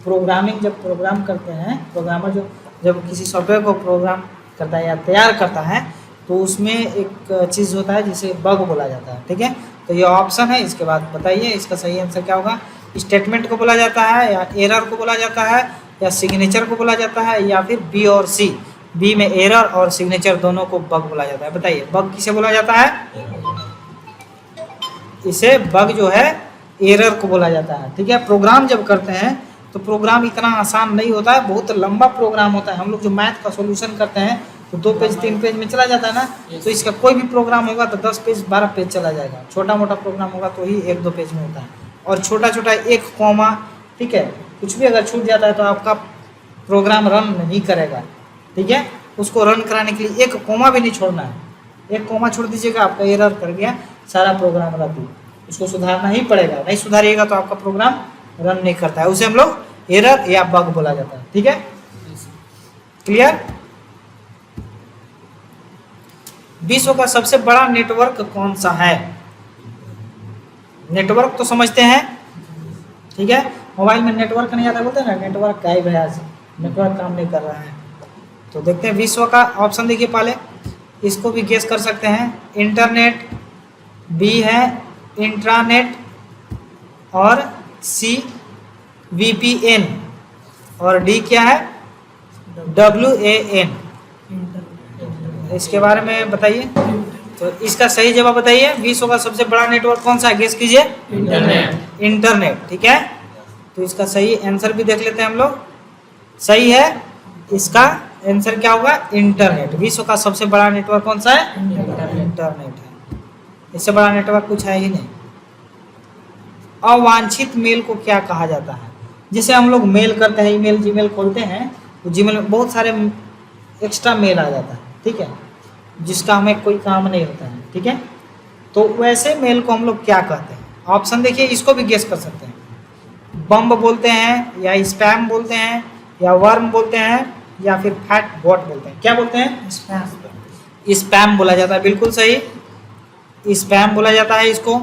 प्रोग्रामिंग जब प्रोग्राम करते हैं, प्रोग्रामर जो जब किसी सॉफ्टवेयर को प्रोग्राम करता है या तैयार करता है तो उसमें एक चीज़ होता है जिसे बग बोला जाता है। ठीक है, तो ये ऑप्शन है, इसके बाद बताइए इसका सही आंसर क्या होगा। स्टेटमेंट को बोला जाता है, या एरर को बोला जाता है, या सिग्नेचर को बोला जाता है, या फिर बी और सी। बी में एरर और सिग्नेचर दोनों को बग बोला जाता है। बताइए बग किसे बोला जाता है। इसे बग जो है एरर को बोला जाता है। ठीक है, प्रोग्राम जब करते हैं तो प्रोग्राम इतना आसान नहीं होता है, बहुत लंबा प्रोग्राम होता है। हम लोग जो मैथ का सॉल्यूशन करते हैं तो 2 पेज 3 पेज में चला जाता है ना, तो इसका कोई भी प्रोग्राम होगा तो 10 पेज 12 पेज चला जाएगा। छोटा मोटा प्रोग्राम होगा तो ही 1-2 पेज में होता है, और छोटा छोटा 1 कॉमा, ठीक है, कुछ भी अगर छूट जाता है तो आपका प्रोग्राम रन नहीं करेगा। ठीक है, उसको रन कराने के लिए 1 कॉमा भी नहीं छोड़ना है। 1 कॉमा छोड़ दीजिएगा, आपका एरर कर गया, सारा प्रोग्राम रद्द। उसको सुधारना ही पड़ेगा, नहीं सुधारिएगा तो आपका प्रोग्राम रन नहीं करता है। उसे हम लोग एरर या बग बोला जाता है। ठीक है, क्लियर। विश्व का सबसे बड़ा नेटवर्क कौन सा है। नेटवर्क तो समझते हैं, ठीक है, मोबाइल में नेटवर्क नहीं आता, बोलते हैं ना नेटवर्क गायब है, आज नेटवर्क काम नहीं कर रहा है। तो देखते हैं विश्व का ऑप्शन देखिए, पहले इसको भी गेस कर सकते हैं। इंटरनेट, बी है इंट्रानेट, और सी VPN, और डी क्या है WAN। इसके बारे में बताइए। तो इसका सही जवाब बताइए, विश्व का सबसे बड़ा नेटवर्क कौन सा है, गेस कीजिए। इंटरनेट। इंटरनेट, ठीक है। तो इसका सही आंसर भी देख लेते हैं हम लोग। सही है, इसका आंसर क्या होगा, इंटरनेट। विश्व का सबसे बड़ा नेटवर्क कौन सा है, इंटरनेट है। इससे बड़ा नेटवर्क कुछ है ही नहीं। अवांछित मेल को क्या कहा जाता है। जैसे हम लोग मेल करते हैं, ईमेल जीमेल खोलते हैं तो जीमेल में बहुत सारे एक्स्ट्रा मेल आ जाता है, ठीक है, जिसका हमें कोई काम नहीं होता है। ठीक है, तो वैसे मेल को हम लोग क्या कहते हैं। ऑप्शन देखिए, इसको भी गेस कर सकते हैं। बम्ब बोलते हैं, या स्पैम बोलते हैं, या वर्म बोलते हैं, या फिर फैट बॉट बोलते हैं। क्या बोलते हैं, स्पैम बोला जाता है। बिल्कुल सही, स्पैम बोला जाता है इसको।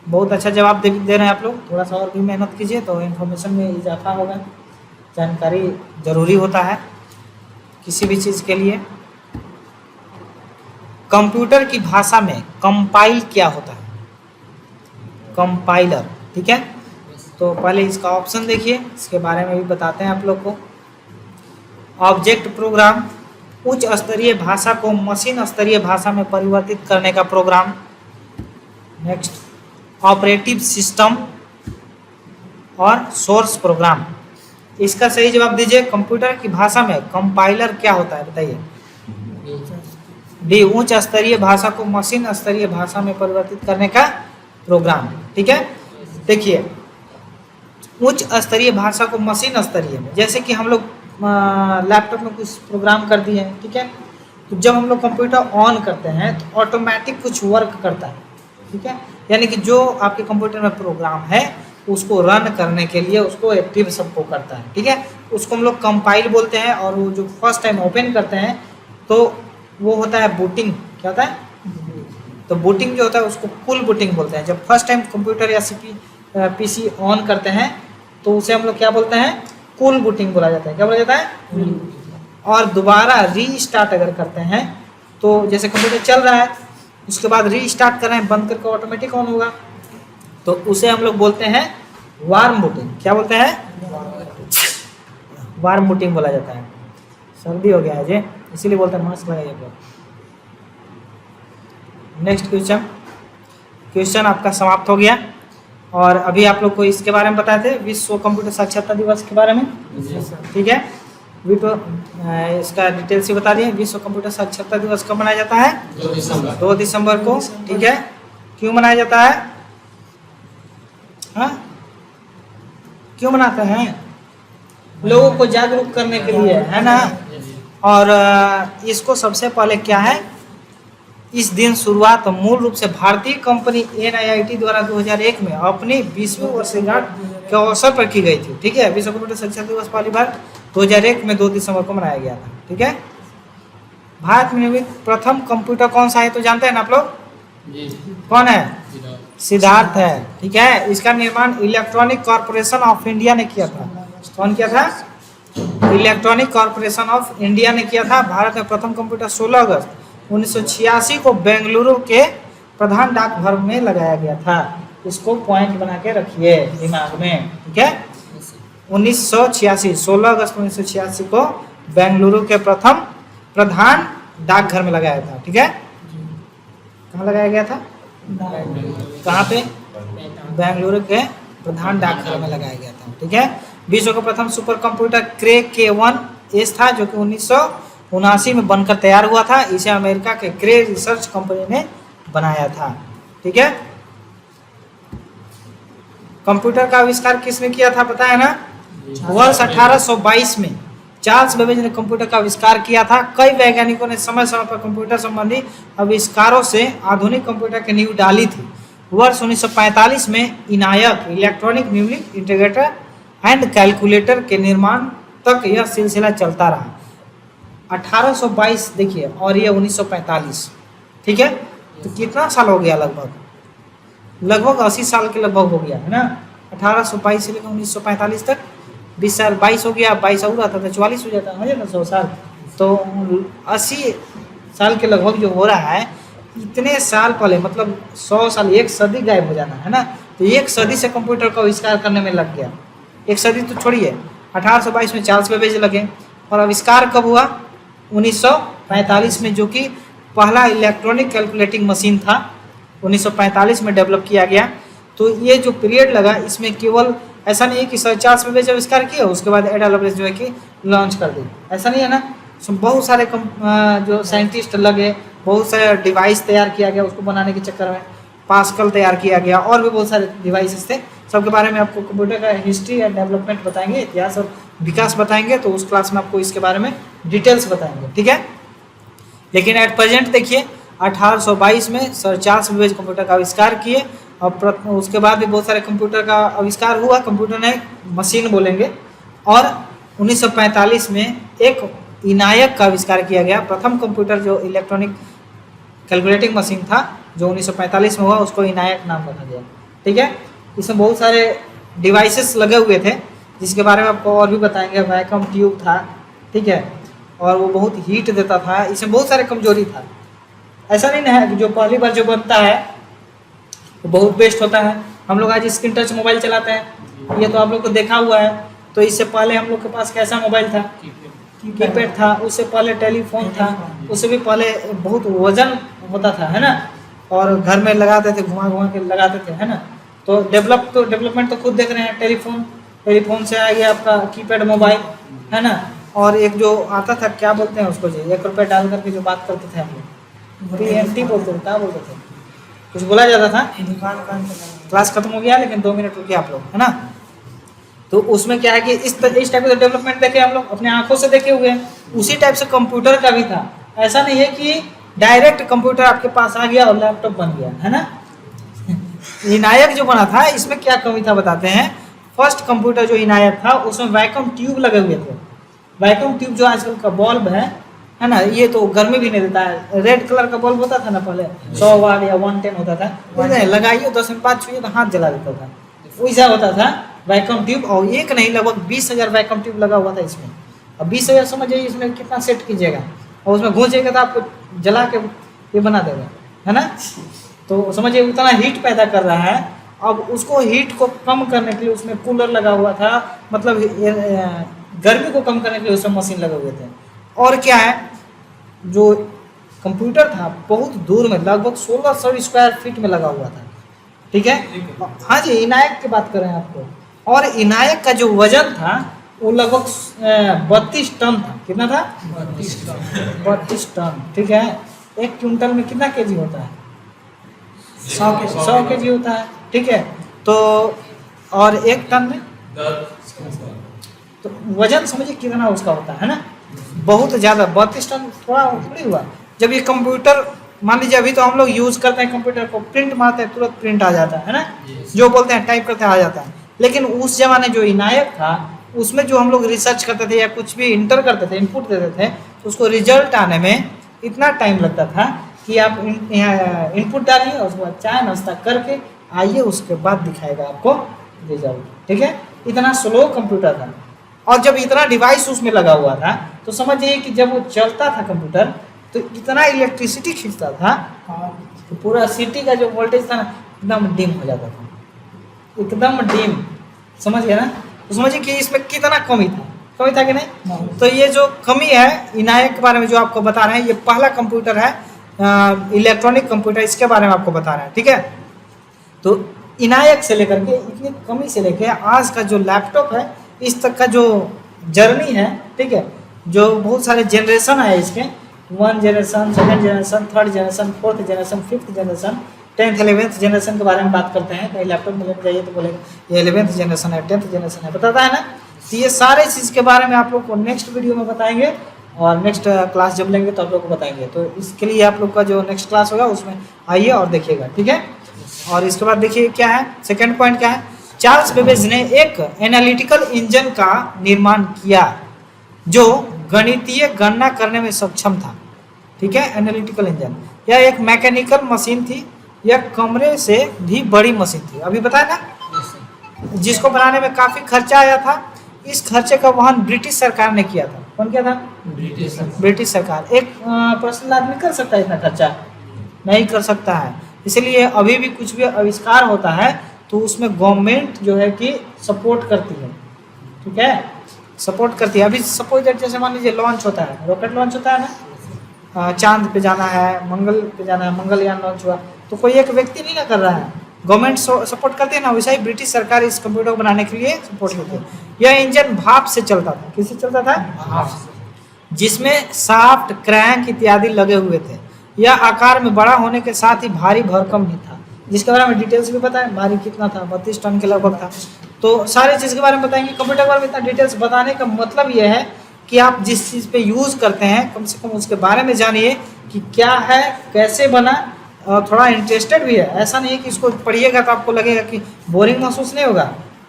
बहुत अच्छा जवाब दे रहे हैं आप लोग। थोड़ा सा और भी मेहनत कीजिए तो इन्फॉर्मेशन में इजाफा होगा। जानकारी जरूरी होता है किसी भी चीज़ के लिए। कंप्यूटर की भाषा में कंपाइल क्या होता है, कंपाइलर। ठीक है, तो पहले इसका ऑप्शन देखिए, इसके बारे में भी बताते हैं आप लोग को। ऑब्जेक्ट प्रोग्राम, उच्च स्तरीय भाषा को मशीन स्तरीय भाषा में परिवर्तित करने का प्रोग्राम। नेक्स्ट, ऑपरेटिव सिस्टम, और सोर्स प्रोग्राम। इसका सही जवाब दीजिए। कंप्यूटर की भाषा में कंपाइलर क्या होता है, बताइए। डी, उच्च स्तरीय भाषा को मशीन स्तरीय भाषा में परिवर्तित करने का प्रोग्राम। ठीक है, देखिए उच्च स्तरीय भाषा को मशीन स्तरीय में, जैसे कि हम लोग लैपटॉप में कुछ प्रोग्राम कर दिए हैं, ठीक है, तो जब हम लोग कंप्यूटर ऑन करते हैं तो ऑटोमेटिक कुछ वर्क करता है। ठीक है, यानी कि जो आपके कंप्यूटर में प्रोग्राम है उसको रन करने के लिए उसको एक्टिव सबको करता है। ठीक है, उसको हम लोग कंपाइल बोलते हैं। और वो जो फर्स्ट टाइम ओपन करते हैं तो वो होता है बूटिंग। क्या होता है, तो बूटिंग जो होता है उसको फुल बूटिंग बोलते हैं। जब फर्स्ट टाइम कंप्यूटर या PC ऑन करते हैं तो उसे हम लोग क्या बोलते हैं, कूल बूटिंग बोला जाता है। क्या बोला जाता है, और दोबारा रीस्टार्ट अगर करते हैं तो जैसे कंप्यूटर चल रहा है उसके बाद रीस्टार्ट कर रहे हैं, बंद करके ऑटोमेटिक ऑन होगा, तो उसे हम लोग बोलते हैं वार्म बूटिंग। क्या बोलते हैं, वार्म बूटिंग बोला जाता है। सर्दी हो गया है जी, इसीलिए बोलते हैं मास्क लगाइए। नेक्स्ट क्वेश्चन आपका समाप्त हो गया। और अभी आप लोग को इसके बारे में बताए थे, विश्व कंप्यूटर साक्षरता दिवस के बारे में। ठीक है, इसका डिटेल से बता दिए। विश्व कंप्यूटर साक्षरता दिवस कब मनाया जाता है, 2 दिसंबर को। ठीक है, क्यों मनाया जाता है, हाँ क्यों मनाते हैं, लोगों को जागरूक करने के लिए, है ना। और इसको सबसे पहले क्या है, इस दिन शुरुआत मूल रूप से भारतीय कंपनी NIIT द्वारा 2001 में अपनी 20वीं वर्षगांठ के अवसर पर की गई थी। ठीक है, विश्व कंप्यूटर साक्षरता दिवस पहली बार 2001 में 2 दिसंबर को मनाया गया था। ठीक है, भारत में निर्मित प्रथम कंप्यूटर कौन सा है तो जानते हैं ना आप लोग, कौन है? सिद्धार्थ है। ठीक है, इसका निर्माण इलेक्ट्रॉनिक कॉर्पोरेशन ऑफ इंडिया ने किया था। कौन किया था? इलेक्ट्रॉनिक कॉर्पोरेशन ऑफ इंडिया ने किया था। भारत में प्रथम कंप्यूटर 16 अगस्त 1986 को बेंगलुरु के प्रधान डाकघर में लगाया गया था। इसको पॉइंट बना के रखिए दिमाग में। ठीक है, 1986 16 अगस्त 1986 को बेंगलुरु के प्रथम प्रधान डाकघर में लगाया था। ठीक है, कहाँ लगाया गया था? कहाँ पे? बेंगलुरु के प्रधान डाकघर में लगाया गया था। ठीक है, विश्व का प्रथम सुपर कंप्यूटर क्रे K1S था, जो कि 1979 में बनकर तैयार हुआ था। इसे अमेरिका के क्रे रिसर्च कंपनी ने बनाया था। ठीक है, कंप्यूटर का आविष्कार किसने किया था पता है ना? वर्ष 1822 में चार्ल्स बेबेज ने कंप्यूटर का आविष्कार किया था। कई वैज्ञानिकों ने समय समय पर कंप्यूटर संबंधी आविष्कारों से आधुनिक कंप्यूटर की नींव डाली थी। वर्ष 1945 में ENIAC Electronic Numeric Integrator and Calculator के निर्माण तक यह सिलसिला चलता रहा। 1822 देखिए, और ये 1945। ठीक है, तो कितना साल हो गया? लगभग 80 साल के लगभग हो गया है ना। 1822 से लेकर 1945 तक 20 साल, 22 हो गया, 22 और आता था 44 हो जाता है ना, 100 साल। तो 80 साल के लगभग जो हो रहा है, इतने साल पहले मतलब 100 साल, एक सदी गायब हो जाना है ना। तो एक सदी से कंप्यूटर का आविष्कार करने में लग गया। एक सदी तो छोड़िए, 1822 में चार्ल्स बेबेज लगे। और आविष्कार कब हुआ? 1945 में, जो कि पहला इलेक्ट्रॉनिक कैलकुलेटिंग मशीन था, 1945 में डेवलप किया गया। तो ये जो पीरियड लगा, इसमें केवल ऐसा नहीं है कि सर चार्ल्स बेबेज आविष्कार किया उसके बाद एडा लवरेज जो है कि लॉन्च कर दी, ऐसा नहीं है ना। बहुत सारे जो साइंटिस्ट लगे, बहुत सारे डिवाइस तैयार किया गया उसको बनाने के चक्कर में। पास्कल तैयार किया गया, और भी बहुत सारे डिवाइसेस थे। सबके बारे में आपको कंप्यूटर का हिस्ट्री एंड डेवलपमेंट बताएंगे, इतिहास और विकास बताएंगे, तो उस क्लास में आपको इसके बारे में डिटेल्स बताएंगे। ठीक है, लेकिन एट प्रेजेंट देखिए 1822 में सर चार्ल्स बेबेज कंप्यूटर का आविष्कार किए। और उसके बाद भी बहुत सारे कंप्यूटर का आविष्कार हुआ, कंप्यूटर ने मशीन बोलेंगे। और 1945 में एक इनायक का आविष्कार किया गया। प्रथम कंप्यूटर जो इलेक्ट्रॉनिक कैलकुलेटिंग मशीन था, जो 1945 में हुआ, उसको इनायक नाम रखा गया। ठीक है, इसमें बहुत सारे डिवाइसेस लगे हुए थे, जिसके बारे में आपको और भी बताएंगे। वैक्यूम ट्यूब था, ठीक है, और वो बहुत हीट देता था। इसमें बहुत सारे कमजोरी था। ऐसा नहीं है कि जो पहली बार जो बनता है वो बहुत बेस्ट होता है। हम लोग आज स्क्रीन टच मोबाइल चलाते हैं, ये तो आप लोग को देखा हुआ है। तो इससे पहले हम लोग के पास कैसा मोबाइल था? कीपैड था। उससे पहले टेलीफोन था। उससे भी पहले बहुत वजन होता था, है ना, और घर में लगाते थे, घुमा घुमा के लगाते थे, है ना। तो डेवलपमेंट तो खुद देख रहे हैं। टेलीफोन से आ गया आपका कीपैड मोबाइल, है ना। और एक जो आता था, क्या बोलते हैं उसको जी, 1 रुपये डाल करके जो बात करते थे हम लोग, PNT बोलते थे, क्या बोलते थे, कुछ बोला जाता था। क्लास खत्म हो गया, लेकिन 2 मिनट रुकिए आप लोग, है ना। तो उसमें क्या है कि इस टाइप का डेवलपमेंट देखे हम लोग, अपने आंखों से देखे हुए हैं। उसी टाइप से कंप्यूटर का भी था। ऐसा नहीं है कि डायरेक्ट कंप्यूटर आपके पास आ गया और लैपटॉप बन गया, है ना। इनायक जो बना था, इसमें क्या कमी था बताते हैं। फर्स्ट कंप्यूटर जो इनायक था, उसमें वैक्यूम ट्यूब लगे हुए थे। वैक्यूम ट्यूब जो आजकल का बल्ब है ना, ये तो गर्मी भी नहीं देता है। रेड कलर का बल्ब होता था ना पहले, 100 वाट या 110 होता था, लगाइए 10 मिनट बाद छुइए तो हाथ जला देता था। वैसा होता था वैक्यूम ट्यूब। और एक नहीं, लगभग 20,000 वैक्यूम ट्यूब लगा हुआ था इसमें। अब 20,000 समझिए इसमें कितना सेट कीजिएगा, और उसमें घुसेगा तो आपको जला के ये बना देगा, है ना। तो समझिए उतना हीट पैदा कर रहा है। अब उसको हीट को कम करने के लिए उसमें कूलर लगा हुआ था, मतलब गर्मी को कम करने के लिए उसमें मशीन लगे हुए थे। और क्या है, जो कंप्यूटर था बहुत दूर में, लगभग 1600 स्क्वायर फीट में लगा हुआ था। ठीक है, हाँ जी, इनायक की बात कर रहे हैं आपको। और इनायक का जो वजन था वो लगभग 32 टन था। कितना था? 32 टन। ठीक है, 1 क्विंटल में कितना केजी होता है? 100 केजी होता है। ठीक है, तो और 1 टन में तो वजन समझिए कितना उसका होता है ना, बहुत ज़्यादा। 32 टन थोड़ा थोड़ी हुआ। जब ये कंप्यूटर, मान लीजिए अभी तो हम लोग यूज़ करते हैं कंप्यूटर को, प्रिंट मारते हैं तुरंत प्रिंट आ जाता है ना, जो बोलते हैं टाइप करते हैं आ जाता है। लेकिन उस जमाने जो इनायक था, उसमें जो हम लोग रिसर्च करते थे या कुछ भी इंटर करते थे, इनपुट देते थे, तो उसको रिजल्ट आने में इतना टाइम लगता था कि आप इनपुट डालिए और उसके बाद चाय नाश्ता करके आइए, उसके बाद दिखाएगा आपको रिजल्ट। ठीक है, इतना स्लो कंप्यूटर था। और जब इतना डिवाइस उसमें लगा हुआ था तो समझिए कि जब वो चलता था कंप्यूटर तो इतना इलेक्ट्रिसिटी खींचता था तो पूरा सिटी का जो वोल्टेज था ना एकदम डिम हो जाता था, एकदम डिम। समझ गए ना? तो समझिए कि इसमें कितना कमी था कि नहीं? तो ये जो कमी है इनायक के बारे में जो आपको बता रहे हैं, ये पहला कंप्यूटर है इलेक्ट्रॉनिक कंप्यूटर, इसके बारे में आपको बता रहे हैं। ठीक है, तो इनायक से लेकर के इतनी कमी से लेकर आज का जो लैपटॉप है इस तक का जो जर्नी है, ठीक है, जो बहुत सारे जनरेशन है इसके, 1 generation, 2nd generation, 3rd generation, 4th generation, 5th generation, 10th 11th generation के बारे में बात करते हैं। कहीं लैपटॉप में लेकर जाइए तो बोलेगा ये 11th जनरेशन है, 10th जनरेशन है, बताता है ना। तो ये सारे चीज़ के बारे में आप लोग को नेक्स्ट वीडियो में बताएंगे और नेक्स्ट क्लास जब लेंगे तो आप लोग को बताएंगे। तो इसके लिए आप लोग का जो नेक्स्ट क्लास होगा उसमें आइए और देखिएगा। ठीक है, और इसके बाद देखिए क्या है, सेकेंड पॉइंट क्या है, चार्ल्स बेबेज ने एक एनालिटिकल इंजन का निर्माण किया जो गणितीय गणना करने में सक्षम था। ठीक है, एनालिटिकल इंजन, यह एक मैकेनिकल मशीन थी, यह कमरे से भी बड़ी मशीन थी। अभी बताया ना, जिसको बनाने में काफ़ी खर्चा आया था। इस खर्चे का वहन ब्रिटिश सरकार ने किया था। कौन किया था? ब्रिटिश सरकार। एक पर्सनल आदमी कर सकता है इतना खर्चा? नहीं कर सकता है। इसलिए अभी भी कुछ भी आविष्कार होता है तो उसमें गवर्नमेंट जो है कि सपोर्ट करती है। ठीक है, सपोर्ट करती है। अभी सपोज दैट जैसे मान लीजिए लॉन्च होता है, रॉकेट लॉन्च होता है ना, चांद पे जाना है, मंगल पे जाना है, मंगलयान लॉन्च हुआ तो कोई एक व्यक्ति नहीं ना कर रहा है, गवर्नमेंट सपोर्ट करती है ना। वैसा ही ब्रिटिश सरकार इस कंप्यूटर को बनाने के लिए सपोर्ट करती है। यह इंजन भाप से चलता था। किससे चलता था? भाप से, जिसमें शाफ्ट, क्रैंक इत्यादि लगे हुए थे। यह आकार में बड़ा होने के साथ ही भारी भरकम भी था, जिसके बारे में डिटेल्स भी पता है। भारी कितना था? 32 टन के लगभग था। तो सारे चीज़ के बारे में बताएंगे। कंप्यूटर के बारे में इतना डिटेल्स बताने का मतलब ये है कि आप जिस चीज़ पे यूज़ करते हैं कम से कम उसके बारे में जानिए कि क्या है, कैसे बना, और थोड़ा इंटरेस्टेड भी है। ऐसा नहीं है कि इसको पढ़िएगा तो आपको लगेगा कि बोरिंग महसूस नहीं होगा।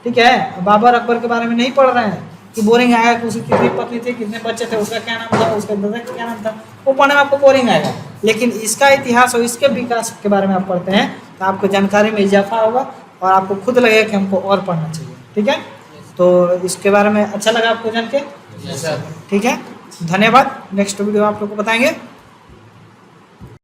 ठीक है, बाबर अकबर के बारे में नहीं पढ़ रहे हैं कि बोरिंग आएगा कि उसकी कितनी पत्नी थी, कितने बच्चे थे, उसका क्या नाम था, उसके दादा का क्या नाम था, वो पढ़ने में आपको बोरिंग आएगा। लेकिन इसका इतिहास और इसके विकास के बारे में आप पढ़ते हैं तो आपको जानकारी में इजाफा होगा और आपको खुद लगेगा कि हमको और पढ़ना चाहिए। ठीक है, तो इसके बारे में अच्छा लगा आपको जान के? ठीक है, धन्यवाद। नेक्स्ट वीडियो आप लोग को बताएंगे।